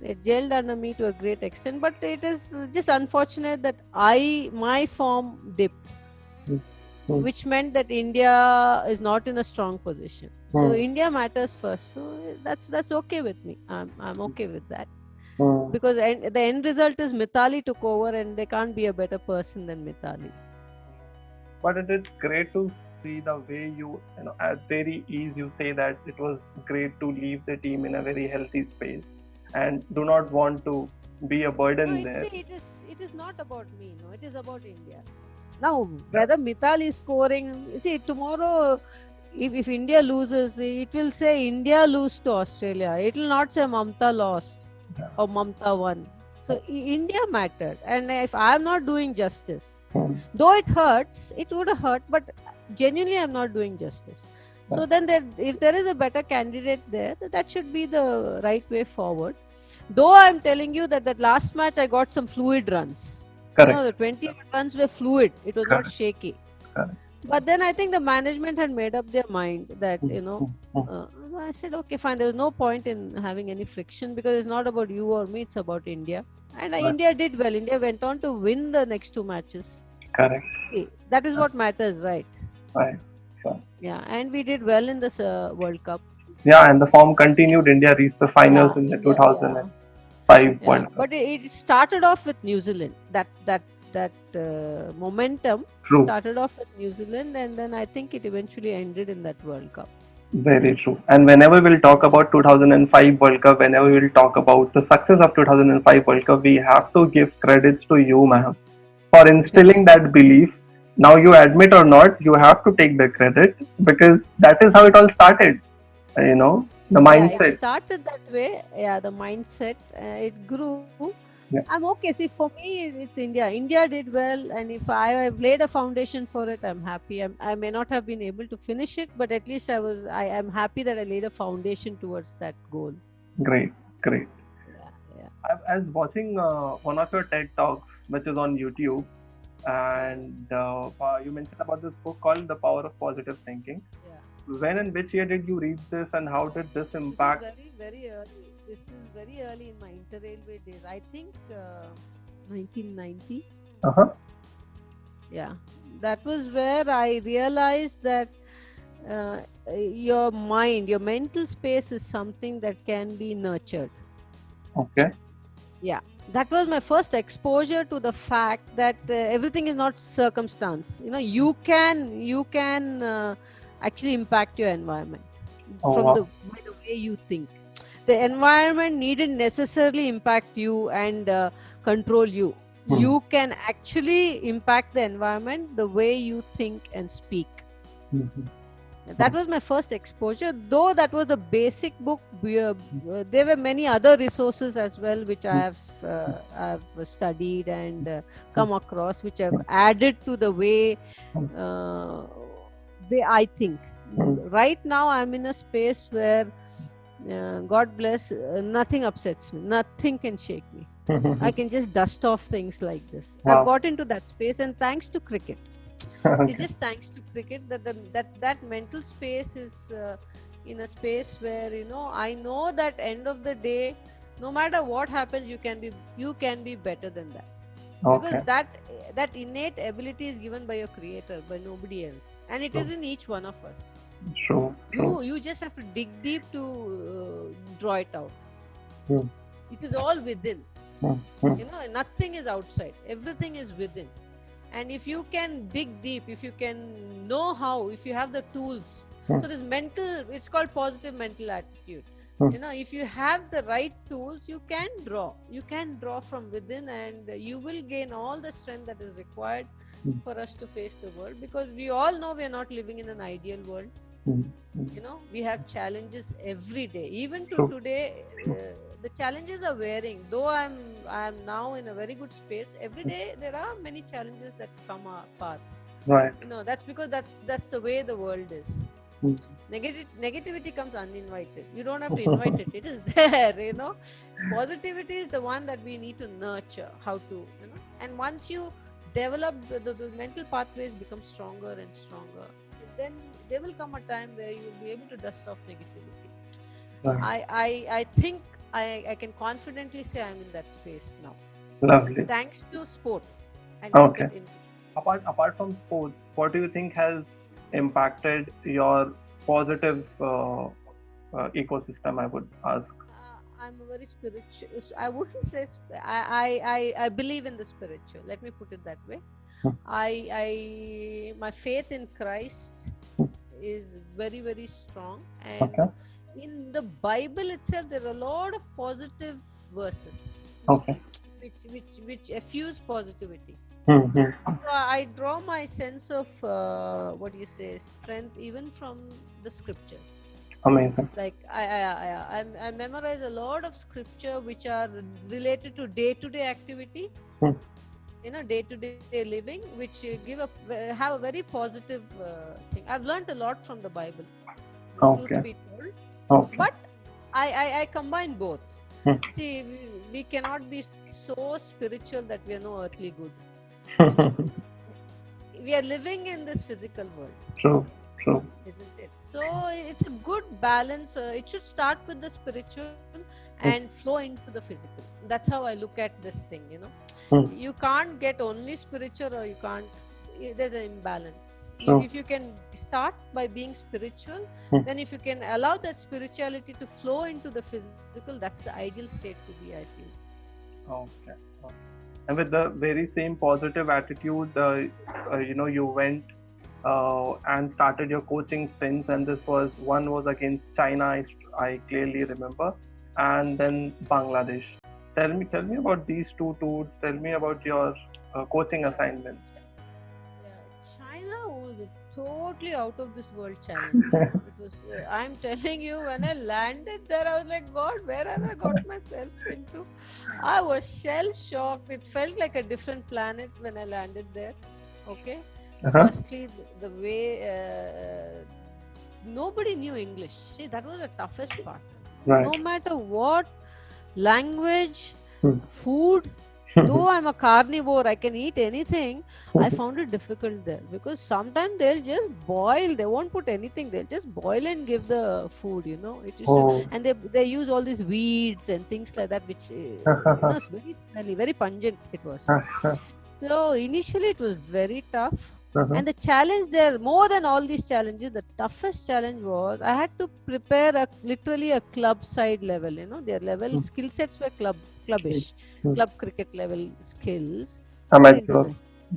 it gelled under me to a great extent. But it is just unfortunate that my form dipped, which meant that India is not in a strong position. So India matters first. So that's okay with me. I'm okay with that. Because the end result is Mithali took over, and there can't be a better person than Mithali. But it is great to see the way you know, at very ease, you say that it was great to leave the team in a very healthy space and do not want to be a burden there. See, it is not about me, no, it is about India. Now, whether Mithali is scoring, see, tomorrow, if India loses, it will say India lose to Australia. It will not say Mamta lost. Or Mamta won. So India mattered, and if I'm not doing justice, though it hurts, it would have hurt, but genuinely I'm not doing justice. So then if there is a better candidate there, that should be the right way forward. Though I'm telling you that last match I got some fluid runs. Correct. You know, the 20 runs were fluid. It was not shaky. Correct. But then I think the management had made up their mind that, you know, I said, okay, fine. There was no point in having any friction because it's not about you or me. It's about India. And India did well. India went on to win the next 2 matches. Correct. See, that is what matters, right? Right. Yeah, and we did well in this World Cup. Yeah, and the form continued. India reached the finals in the 2005 World Cup. But it started off with New Zealand. That momentum started off with New Zealand, and then I think it eventually ended in that World Cup. Very true. And whenever we'll talk about 2005 World Cup, whenever we'll talk about the success of 2005 World Cup, we have to give credits to you, ma'am, for instilling that belief. Now, you admit or not, you have to take the credit because that is how it all started. You know, the mindset. Yeah, it started that way. Yeah, the mindset. It grew. Yeah. I'm okay. See, for me, it's India. India did well, and if I have laid a foundation for it, I'm happy. I may not have been able to finish it, but at least I am happy that I laid a foundation towards that goal. Great. Yeah. I was watching one of your TED Talks, which is on YouTube, and you mentioned about this book called The Power of Positive Thinking. Yeah. When and which year did you read this, and how did this impact? This is very early. This is very early in my inter-railway days. I think 1990. Yeah, that was where I realized that your mind, your mental space is something that can be nurtured. Okay. Yeah, that was my first exposure to the fact that everything is not circumstance. You know, you can actually impact your environment by the way you think. The environment needn't necessarily impact you and control you. you can actually impact the environment the way you think and speak. That was my first exposure, though that was the basic book. There were many other resources as well which I've studied and come across, which have added to the way I think. Right now I'm in a space where God bless, nothing upsets me, nothing can shake me. I can just dust off things like this. Wow. I've got into that space, and thanks to cricket. Okay. It's just thanks to cricket that mental space is in a space where I know that end of the day, no matter what happens, you can be better than that. Okay. Because that innate ability is given by your creator, by nobody else, and it is in each one of us. True. You just have to dig deep to draw it out. It is all within. Nothing is outside, everything is within. And if you can dig deep, if you can know how, if you have the tools, so this it's called positive mental attitude. If you have the right tools, you can draw from within, and you will gain all the strength that is required for us to face the world, because we all know we are not living in an ideal world. We have challenges every day, even to today. The challenges are varying, though I'm now in a very good space. Every day there are many challenges that come our path. Right. That's because that's the way the world is. Negativity comes uninvited. You don't have to invite it. It is there. Positivity is the one that we need to nurture. How to, and once you develop the mental pathways become stronger and stronger, then there will come a time where you will be able to dust off negativity. Right. I think I can confidently say I'm in that space now. Lovely. Thanks to sport. And okay. Apart from sports, what do you think has impacted your positive ecosystem, I would ask? I'm a very spiritual. I wouldn't say. I believe in the spiritual. Let me put it that way. My faith in Christ is very, very strong, and in the Bible itself there are a lot of positive verses, which effuse positivity. So I draw my sense of strength even from the scriptures. Amazing. Like I memorize a lot of scripture which are related to day-to-day activity. Day-to-day living, which have a very positive thing. I've learned a lot from the Bible, truth to be told. But I combine both. See, we cannot be so spiritual that we are no earthly good. We are living in this physical world. True. Isn't it? So it's a good balance. It should start with the spiritual and flow into the physical. That's how I look at this thing, You can't get only spiritual, or you can't. There's an imbalance. If you can start by being spiritual, then if you can allow that spirituality to flow into the physical, that's the ideal state to be, I feel. Okay. And with the very same positive attitude, you went and started your coaching stints, and one was against China, I clearly remember, and then Bangladesh. Tell me about these two tours. Tell me about your coaching assignments. China was a totally out of this world challenge. It was. I'm telling you, when I landed there, I was like, God, where have I got myself into? I was shell shocked. It felt like a different planet when I landed there. Okay. Firstly, the way nobody knew English. See, that was the toughest part. Right. No matter what language, food, though I'm a carnivore, I can eat anything. I found it difficult there, because sometimes they'll just boil. They won't put anything. They'll just boil and give the food. And they use all these weeds and things like that, which is very smelly, very pungent. It was. So initially it was very tough. And the challenge there, more than all these challenges, the toughest challenge was I had to prepare literally a club side level. Their level skill sets were clubbish, club cricket level skills. Amateur,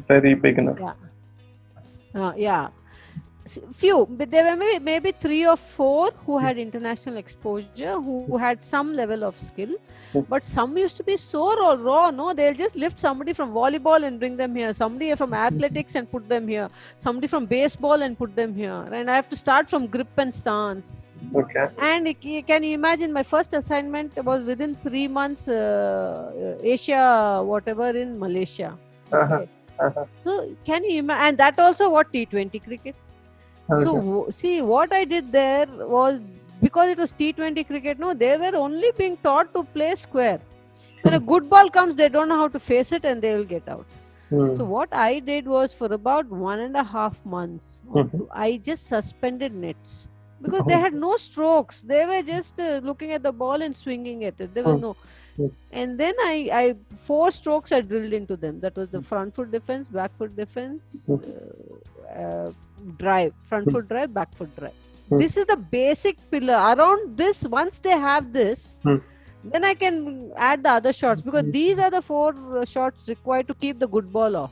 very beginner. Yeah. few, but there were maybe 3 or 4 who had international exposure, who had some level of skill, but some used to be so raw. No, they'll just lift somebody from volleyball and bring them here, somebody from athletics and put them here, somebody from baseball and put them here, and I have to start from grip and stance. Okay. And can you imagine, my first assignment was within 3 months, Asia whatever in Malaysia. Uh-huh. Okay. So can you imagine? And that also what, T20 cricket. Okay. So see, what I did there was, because it was T20 cricket, no, they were only being taught to play square. When a good ball comes, they don't know how to face it and they will get out. So what I did was, for about 1.5 months, I just suspended nets, because they had no strokes. They were just looking at the ball and swinging at it. There was no. And then I 4 strokes I drilled into them. That was the front foot defense, back foot defense, drive, front foot drive, back foot drive. This is the basic pillar. Around this, once they have this, then I can add the other shots, because these are the 4 shots required to keep the good ball off.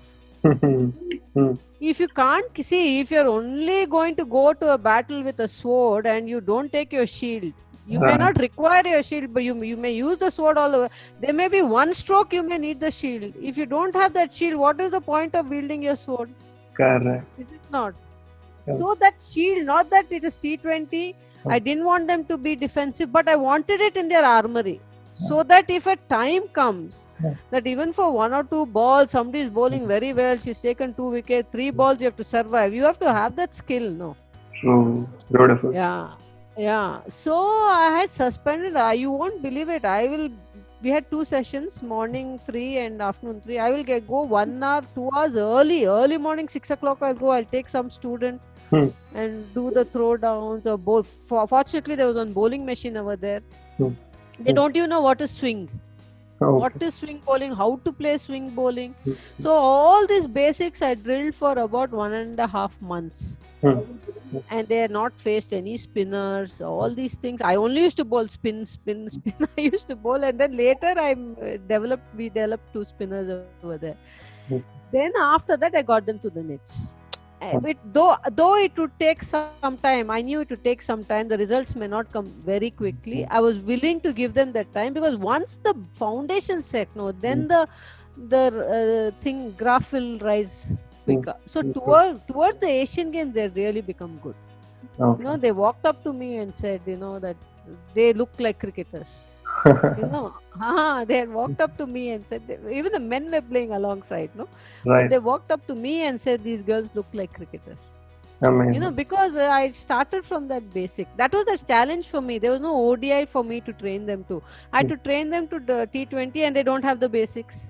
If you can't see, if you're only going to go to a battle with a sword and you don't take your shield, you may not require your shield, but you may use the sword all over. There may be 1 stroke you may need the shield. If you don't have that shield, what is the point of wielding your sword? Correct. Is it not? Yeah. So that shield, not that it is T20, I didn't want them to be defensive, but I wanted it in their armory. So that if a time comes that even for 1 or 2 balls, somebody is bowling very well, she's taken 2 wickets, 3 balls, you have to survive. You have to have that skill, no? True. Beautiful. Yeah. So I had suspended. You won't believe it. We had 2 sessions, morning 3 and afternoon 3. I will go 1 hour, 2 hours early morning, 6 o'clock. I'll take some student and do the throwdowns or bowl. Fortunately, there was one bowling machine over there. They don't even know what is swing. What is swing bowling, how to play swing bowling. So all these basics I drilled for about 1.5 months. And they had not faced any spinners, all these things. I only used to bowl spin. I used to bowl, and then later we developed 2 spinners over there. Then after that I got them to the nets. Though it would take some time, I knew it would take some time. The results may not come very quickly. I was willing to give them that time, because once the foundation set, then the graph will rise quicker. So towards the Asian Games, they really become good. Okay. They walked up to me and said, that they look like cricketers. They had walked up to me and said, even the men were playing alongside, Right. They walked up to me and said, these girls look like cricketers. Amazing. Because I started from that basic. That was the challenge for me. There was no ODI for me to train them to. I had to train them to the T20, and they don't have the basics.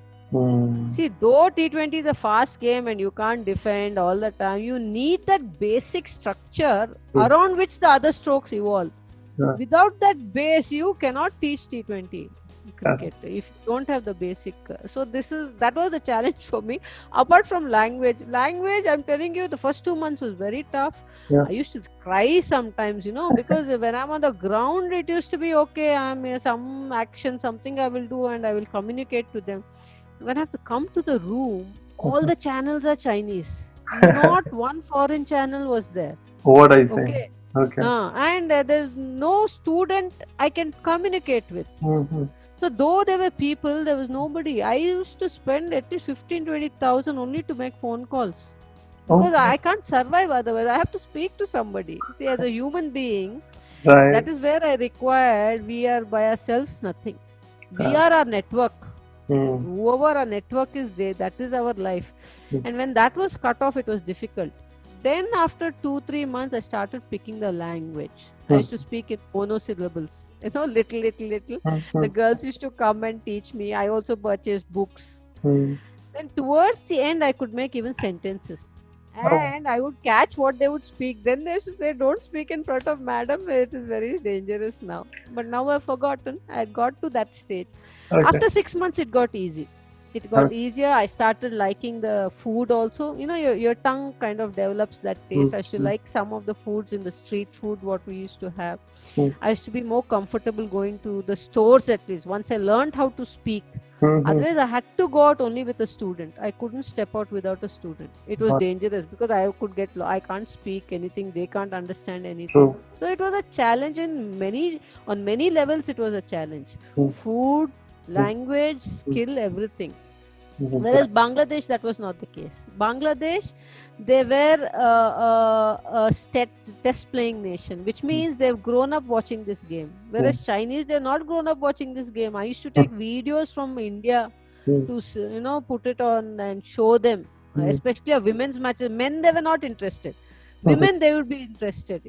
See, though T20 is a fast game and you can't defend all the time, you need that basic structure around which the other strokes evolve. Without that base, you cannot teach T20 cricket if you don't have the basic. So that was the challenge for me. Apart from language, I'm telling you, the first 2 months was very tough. I used to cry sometimes, because when I'm on the ground, it used to be okay. I'm some action, something I will do, and I will communicate to them. When I have to come to the room, all the channels are Chinese. Not one foreign channel was there. What I say? Okay. And there's no student I can communicate with. So though there were people, there was nobody. I used to spend at least 15,000-20,000 only to make phone calls. Because I can't survive otherwise. I have to speak to somebody. See, as a human being, that is where I required. We are by ourselves nothing. We are our network. Whoever our network is there, that is our life. And when that was cut off, it was difficult. Then after 2-3 months, I started picking the language. I used to speak in monosyllables, little. The girls used to come and teach me. I also purchased books. Then towards the end, I could make even sentences. And I would catch what they would speak. Then they used to say, don't speak in front of madam. It is very dangerous now. But now I've forgotten. I got to that stage. After 6 months, it got easy. it got easier. I started liking the food also. You know, your tongue kind of develops that taste. I used to like some of the foods in the street food what we used to have. I used to be more comfortable going to the stores at least. Once I learned how to speak. Otherwise, I had to go out only with a student. I couldn't step out without a student. It was dangerous because I could get I can't speak anything. They can't understand anything. So it was a challenge on many levels. It was a challenge. Food, language, skill, everything. Whereas Bangladesh, that was not the case. Bangladesh, they were a test playing nation, which means they've grown up watching this game. Whereas Chinese, they're not grown up watching this game. I used to take videos from India to put it on and show them, especially a women's matches. Men, they were not interested. Women, they would be interested.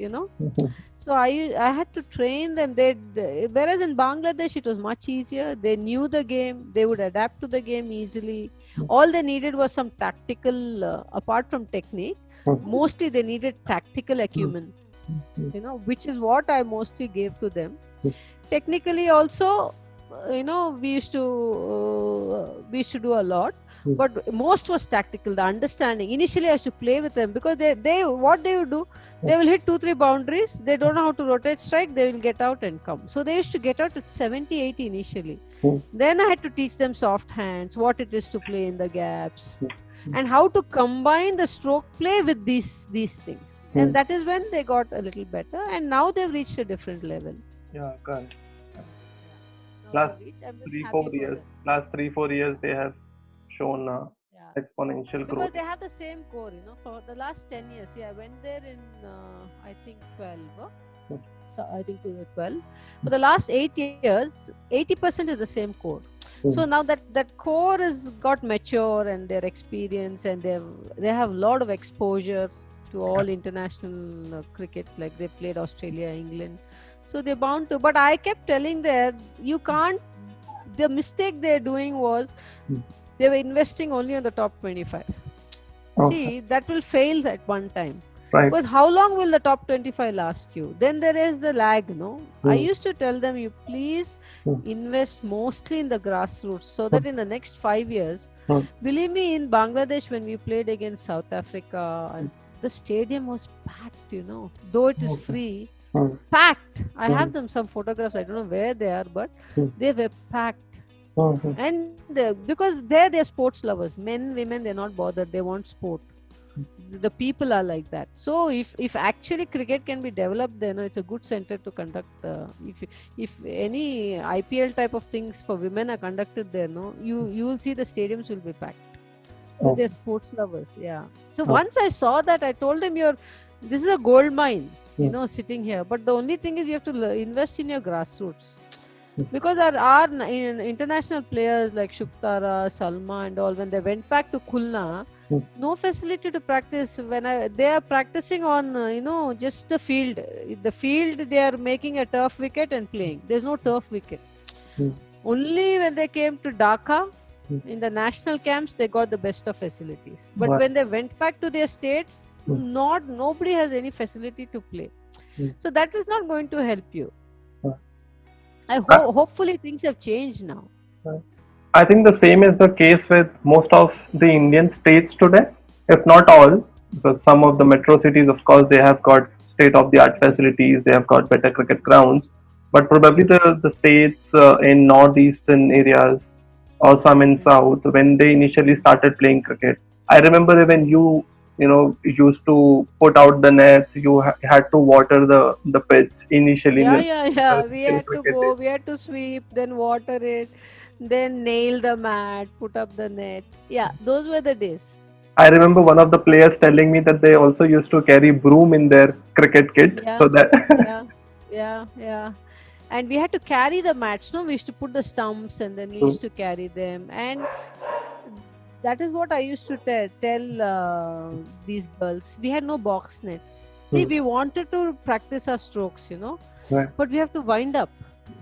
So I had to train them. Whereas in Bangladesh, it was much easier. They knew the game. They would adapt to the game easily. All they needed was some tactical, apart from technique, mostly they needed tactical acumen, which is what I mostly gave to them. Technically also, we used to do a lot. But most was tactical, the understanding. Initially, I used to play with them because they what they would do, they will hit 2-3 boundaries. They don't know how to rotate strike. They will get out and come. So they used to get out at 70-80 initially. Then I had to teach them soft hands, what it is to play in the gaps, and how to combine the stroke play with these things. And that is when they got a little better. And now they've reached a different level. Yeah, correct. Last 3-4 years, they have shown exponential growth. Because they have the same core, for the last 10 years. I went there in, I think 12. So I think 12. For the last 8 years, 80% is the same core. So now that core has got mature and their experience, and they have a lot of exposure to all international cricket, like they played Australia, England. So they're bound to. But I kept telling them, you can't. The mistake they're doing was, they were investing only on the top 25. See, that will fail at one time. Right. Because how long will the top 25 last you? Then there is the lag, I used to tell them, you please invest mostly in the grassroots, so that in the next 5 years, believe me, in Bangladesh, when we played against South Africa, the stadium was packed, though it is free, packed. I have them some photographs, I don't know where they are, but they were packed. And because they're sports lovers, men, women, they're not bothered. They want sport. The people are like that. So if actually cricket can be developed, then it's a good center to conduct. If any IPL type of things for women are conducted there, you will see the stadiums will be packed. They're sports lovers. Yeah. So once I saw that, I told them, this is a gold mine, sitting here. But the only thing is you have to invest in your grassroots. Because our international players like Shuktara, Salma and all, when they went back to Khulna, no facility to practice. They are practicing on, just the field. The field, they are making a turf wicket and playing. There's no turf wicket. Only when they came to Dhaka, in the national camps, they got the best of facilities. But when they went back to their states, nobody has any facility to play. So that is not going to help you. Hopefully things have changed now. I think the same is the case with most of the Indian states today, if not all, because some of the metro cities, of course, they have got state-of-the-art facilities, they have got better cricket grounds, but probably the states in northeastern areas or some in south, when they initially started playing cricket, I remember when you used to put out the nets, you had to water the pitch initially. Yeah. We had to go, we had to sweep, then water it, then nail the mat, put up the net. Yeah, those were the days. I remember one of the players telling me that they also used to carry broom in their cricket kit. Yeah. So that Yeah. And we had to carry the mats, we used to put the stumps and then we used to carry them. And that is what I used to tell these girls. We had no box nets. See, we wanted to practice our strokes, Right. but we have to wind up.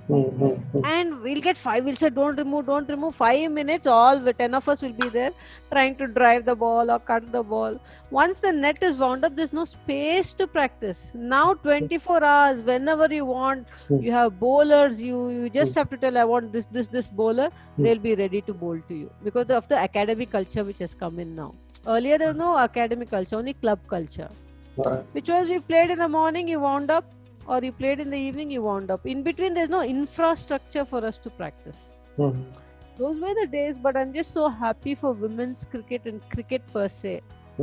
Mm-hmm. And we'll get five. We'll say, don't remove. 5 minutes. All the 10 of us will be there trying to drive the ball or cut the ball. Once the net is wound up, there's no space to practice. Now 24 hours, whenever you want, you have bowlers. You just have to tell, I want this bowler. They'll be ready to bowl to you because of the academic culture which has come in now. Earlier there was no academic culture, only club culture. Right. Which was, we played in the morning, you wound up, or you played in the evening, you wound up. In between, there's no infrastructure for us to practice. Those were the days, but I'm just so happy for women's cricket and cricket per se.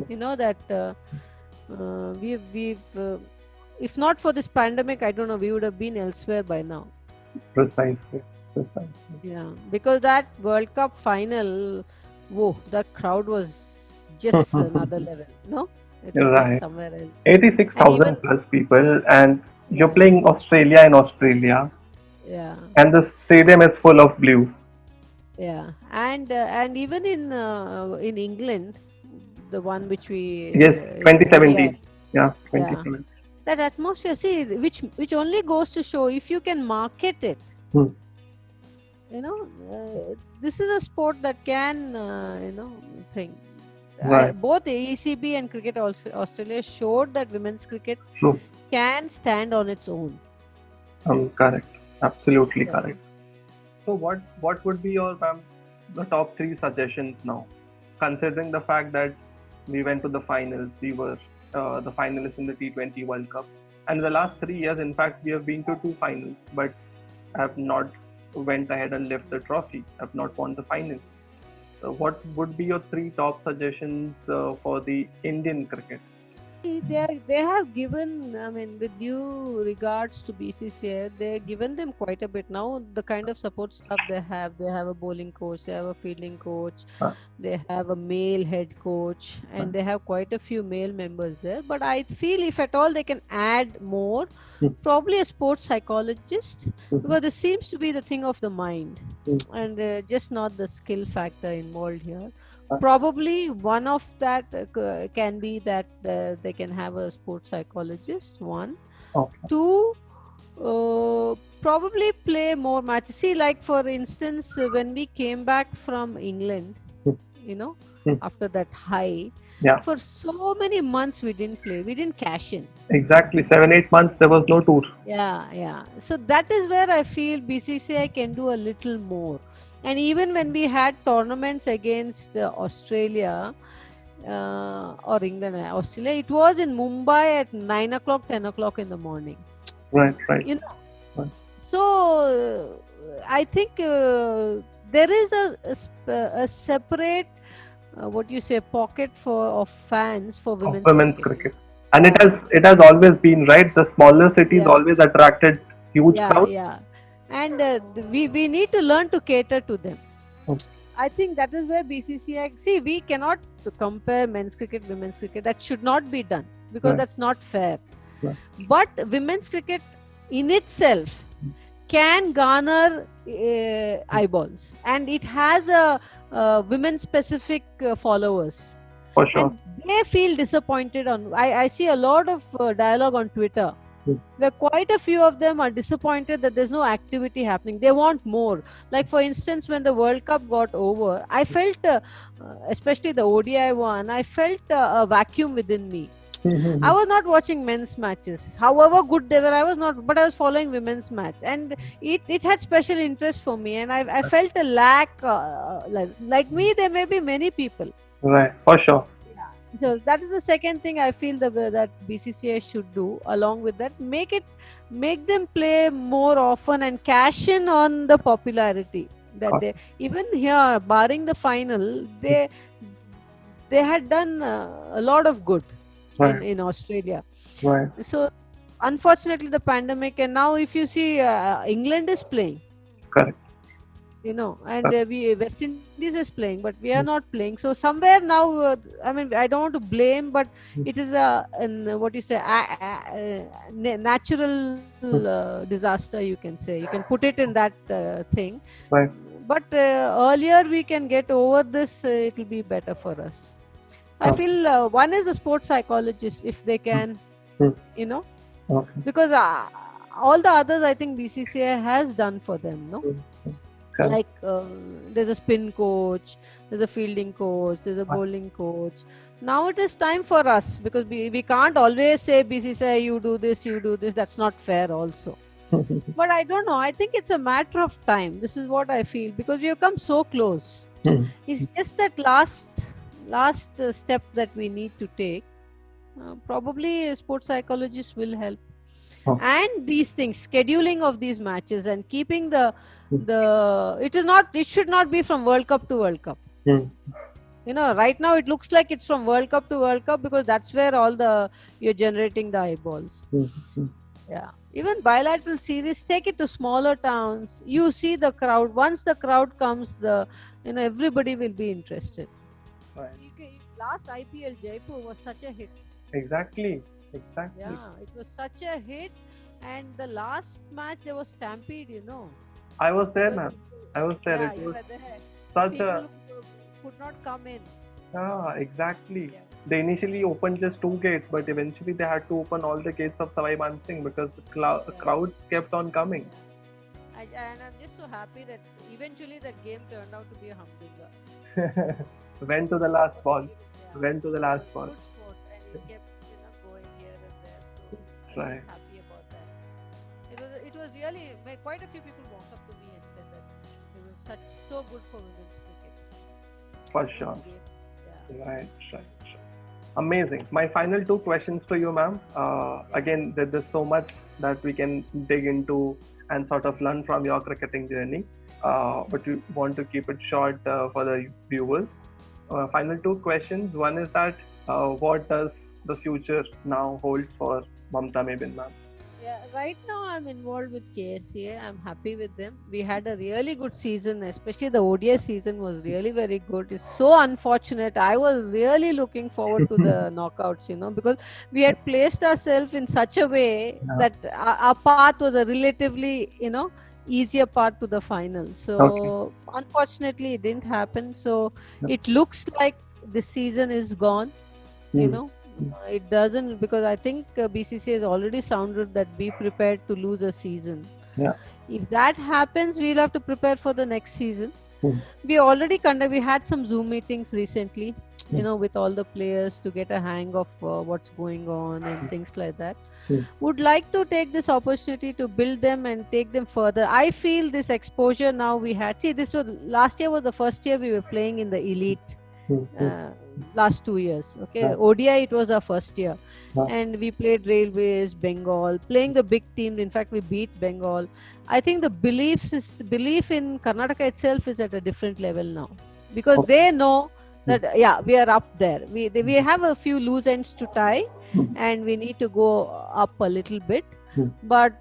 You know that we've if not for this pandemic, I don't know, we would have been elsewhere by now. Precisely. Yeah, because that World Cup final, whoa, the crowd was just another level, no? It was Right. just somewhere else. 86,000 even- plus people, and you're playing Australia in Australia, Yeah. and the stadium is full of blue. Yeah, and even in England, the one which we Yes, 2017. Yeah, Yeah. 2017. that atmosphere, see, which only goes to show if you can market it. Hmm. You know, this is a sport that can thing. Right. Both the ECB and Cricket Australia showed that women's cricket True. can stand on its own. Correct. Absolutely Yeah. correct. So what would be your the top 3 suggestions now, considering the fact that we went to the finals, we were the finalists in the T20 World Cup, and in the last 3 years, in fact, we have been to 2 finals, but have not went ahead and lift the trophy, have not won the finals. So what would be your 3 top suggestions for the Indian cricket? They have given, I mean, with due regards to BCCI, they've given them quite a bit now. The kind of support staff they have a bowling coach, they have a fielding coach, they have a male head coach, and they have quite a few male members there. But I feel if at all they can add more, probably a sports psychologist, because this seems to be the thing of the mind, and just not the skill factor involved here. Probably one of that can be that they can have a sports psychologist. One, two, probably play more matches. See, like for instance, when we came back from England, after that high, for so many months we didn't play. We didn't cash in. Exactly, 7-8 months there was no tour. Yeah. So that is where I feel BCCI can do a little more. And even when we had tournaments against Australia or England and Australia, it was in Mumbai at 9 o'clock, 10 o'clock in the morning. Right. Right. So I think there is a separate, pocket of fans for women's cricket. And it has always been, right? The smaller cities always attracted huge crowds. Yeah. And we need to learn to cater to them. I think that is where BCCI... See, we cannot compare men's cricket, women's cricket. That should not be done because that's not fair. But women's cricket in itself can garner eyeballs. And it has a women-specific followers. For sure. And they feel disappointed. I see a lot of dialogue on Twitter where quite a few of them are disappointed that there's no activity happening. They want more. Like for instance, when the World Cup got over, I felt, especially the ODI one, I felt a vacuum within me. I was not watching men's matches. However good they were, I was following women's match. And it had special interest for me. And I felt a lack, like me, there may be many people. Right, for sure. So that is the second thing I feel that BCCI should do. Along with that, make them play more often and cash in on the popularity that they, even here, barring the final, they had done a lot of good in Australia. Right. So unfortunately, the pandemic, and now if you see, England is playing. Correct. And West Indies is playing, but we are not playing. So somewhere now, I don't want to blame, but it is a natural disaster, you can say. You can put it in that thing. Right. But earlier we can get over this, it will be better for us. I feel one is the sports psychologist, if they can, because all the others, I think BCCI has done for them, no? Correct. Like there's a spin coach, there's a fielding coach, there's a bowling coach. Now it is time for us, because we can't always say BCCI, you do this, you do this. That's not fair also. But I don't know. I think it's a matter of time. This is what I feel, because we have come so close. It's just that last step that we need to take. Probably sports psychologists will help. Oh. And these things, scheduling of these matches and keeping it should not be from World Cup to World Cup. Right now it looks like it's from World Cup to World Cup, because that's where you're generating the eyeballs. Yeah. Even bilateral series, take it to smaller towns. You see the crowd. Once the crowd comes, everybody will be interested. Right. Last IPL Jaipur was such a hit. Exactly. Yeah, it was such a hit. And the last match, there was stampede, I was there, ma'am. I was there. Yeah, it you was were there. such People could not come in. Yeah, exactly. Yeah. They initially opened just 2 gates, but eventually they had to open all the gates of Savai Man Singh because the crowds kept on coming. And I'm just so happy that eventually that game turned out to be a humdinger. Went to the last ball. Yeah. Went to the last ball. Good sport, and it kept going here and there. So Right. I'm happy about that. It was really, quite a few people walked up to me and said that it was so good for women's cricket. For sure. Yeah. Right. Amazing. My final 2 questions to you, ma'am. Again, there's so much that we can dig into and sort of learn from your cricketing journey. But we want to keep it short for the viewers. Final 2 questions. One is that what does the future now holds for Mamta Mebin, ma'am? Yeah, right now I'm involved with KSCA. I'm happy with them. We had a really good season, especially the ODI season was really very good. It's so unfortunate. I was really looking forward to the knockouts, because we had placed ourselves in such a way that our path was a relatively, easier path to the final. So unfortunately it didn't happen. So it looks like this season is gone, It doesn't, because I think BCCI has already sounded that be prepared to lose a season. Yeah. If that happens, we'll have to prepare for the next season. We had some Zoom meetings recently, with all the players to get a hang of what's going on and things like that. Would like to take this opportunity to build them and take them further. I feel this exposure now we had. See, last year was the first year we were playing in the elite. Last 2 years, ODI it was our first year, and we played Railways, Bengal, playing the big teams. In fact, we beat Bengal. I think the belief in Karnataka itself is at a different level now, because they know that we are up there. We have a few loose ends to tie, and we need to go up a little bit. But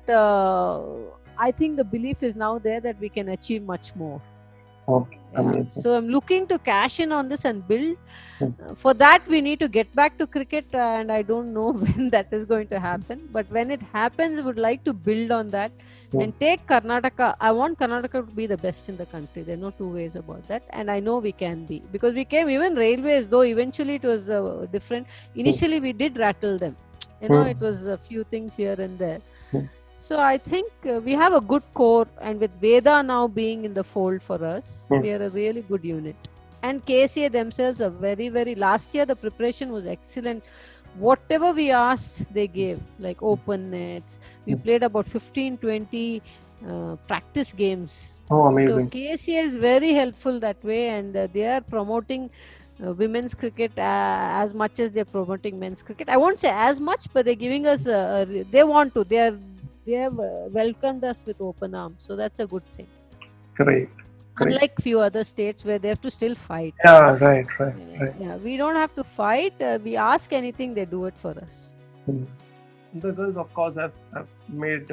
I think the belief is now there that we can achieve much more. So I'm looking to cash in on this and build. For that, we need to get back to cricket, and I don't know when that is going to happen. But when it happens, I would like to build on that and take Karnataka. I want Karnataka to be the best in the country. There are no two ways about that, and I know we can be, because we came even Railways, though eventually it was different. Initially, we did rattle them. It was a few things here and there. So I think we have a good core, and with Veda now being in the fold for us, we are a really good unit. And KSCA themselves are very, very. Last year the preparation was excellent. Whatever we asked, they gave, like open nets. We played about 15-20 practice games. Oh, amazing. So KSCA is very helpful that way, and they are promoting women's cricket as much as they're promoting men's cricket. I won't say as much, but they're giving us. They want to. They have welcomed us with open arms, so that's a good thing. Great. Unlike few other states where they have to still fight. Yeah, right. Yeah, we don't have to fight. We ask anything, they do it for us. The girls, of course, have made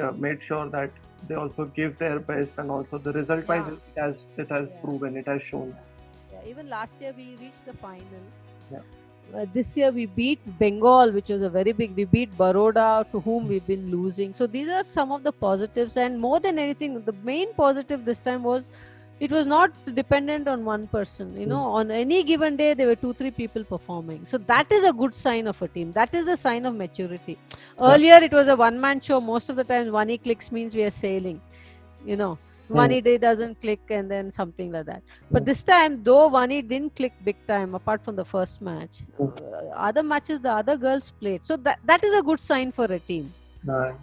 sure that they also give their best, and also the result-wise, it has proven, it has shown. Yeah, even last year we reached the final. Yeah. This year we beat Bengal, which was a very big. We beat Baroda, to whom we've been losing. So these are some of the positives, and more than anything, the main positive this time was it was not dependent on one person. On any given day there were 2-3 people performing. So that is a good sign of a team. That is a sign of maturity. Earlier it was a one-man show. Most of the time one clicks means we are sailing. One day doesn't click and then something like that. But this time, though one didn't click big time, apart from the first match, other matches the other girls played. So that is a good sign for a team. Right.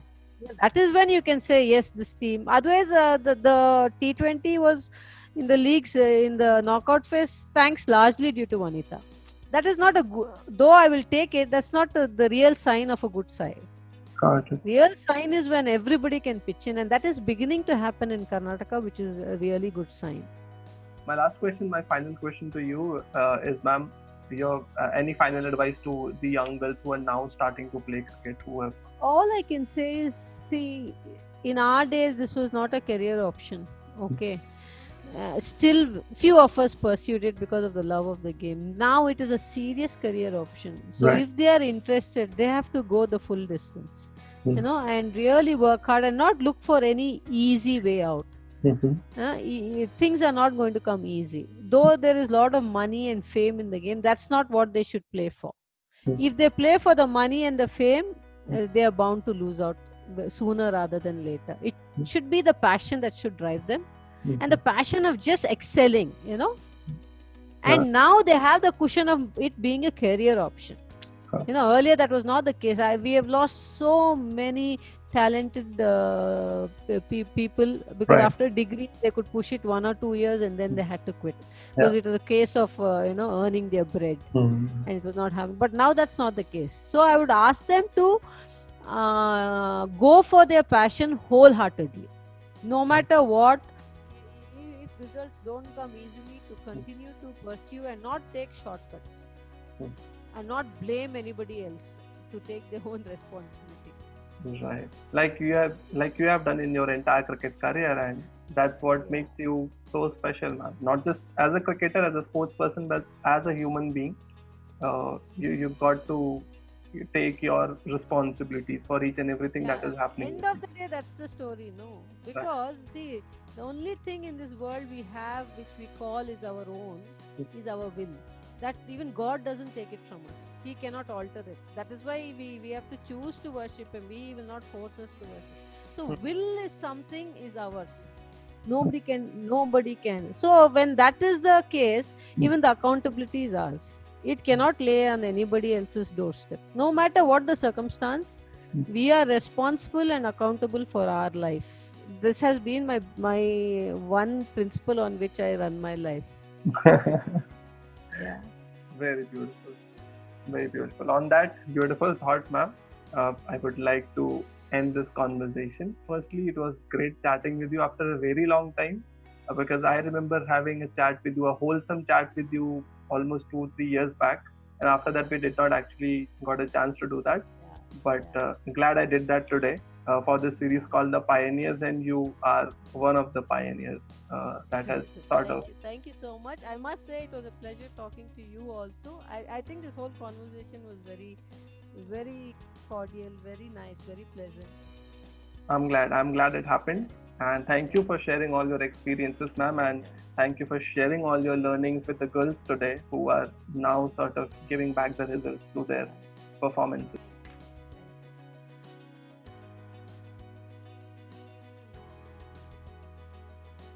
That is when you can say, yes, this team. Otherwise, the T20 was in the leagues, in the knockout phase, thanks largely due to Vanitha. That is not a good, though I will take it, that's not the real sign of a good side. Got it. Real sign is when everybody can pitch in, and that is beginning to happen in Karnataka, which is a really good sign. My last question, my final question to you is, ma'am, your any final advice to the young girls who are now starting to play cricket? All I can say is, see, in our days, this was not a career option. Okay. Still, few of us pursued it because of the love of the game. Now it is a serious career option. So Right. if they are interested, they have to go the full distance, and really work hard and not look for any easy way out. Things are not going to come easy. Though there is a lot of money and fame in the game, that's not what they should play for. If they play for the money and the fame, they are bound to lose out sooner rather than later. It should be the passion that should drive them, and the passion of just excelling, and now they have the cushion of it being a career option. Earlier that was not the case. We have lost so many talented people because after degree they could push it 1 or 2 years and then they had to quit because it was a case of earning their bread, and it was not happening. But now that's not the case. So I would ask them to go for their passion wholeheartedly, no matter what. If results don't come easily, to continue to pursue and not take shortcuts, and not blame anybody else, to take their own responsibility. Right. Like you have done in your entire cricket career, and that's what makes you so special, man. Not just as a cricketer, as a sports person, but as a human being. You've got to take your responsibilities for each and everything that is happening. End of the day, that's the story, no? Because see, the only thing in this world we have, which we call is our own, is our will. That even God doesn't take it from us. He cannot alter it. That is why we have to choose to worship Him. He will not force us to worship. So will is something is ours. Nobody can. So when that is the case, even the accountability is ours. It cannot lay on anybody else's doorstep. No matter what the circumstance, we are responsible and accountable for our life. This has been my one principle on which I run my life. Yeah. Very beautiful. Very beautiful. On that beautiful thought, ma'am, I would like to end this conversation. Firstly, it was great chatting with you after a very long time, because I remember having a chat with you, a wholesome chat with you almost 2-3 years back, and after that we did not actually got a chance to do that. But glad I did that today for this series called The Pioneers, and you are one of the pioneers that has sort of. Thank you so much. I must say it was a pleasure talking to you also. I think this whole conversation was very, very cordial, very nice, very pleasant. I'm glad it happened. And thank you for sharing all your experiences, ma'am. And thank you for sharing all your learnings with the girls today who are now sort of giving back the results to their performances.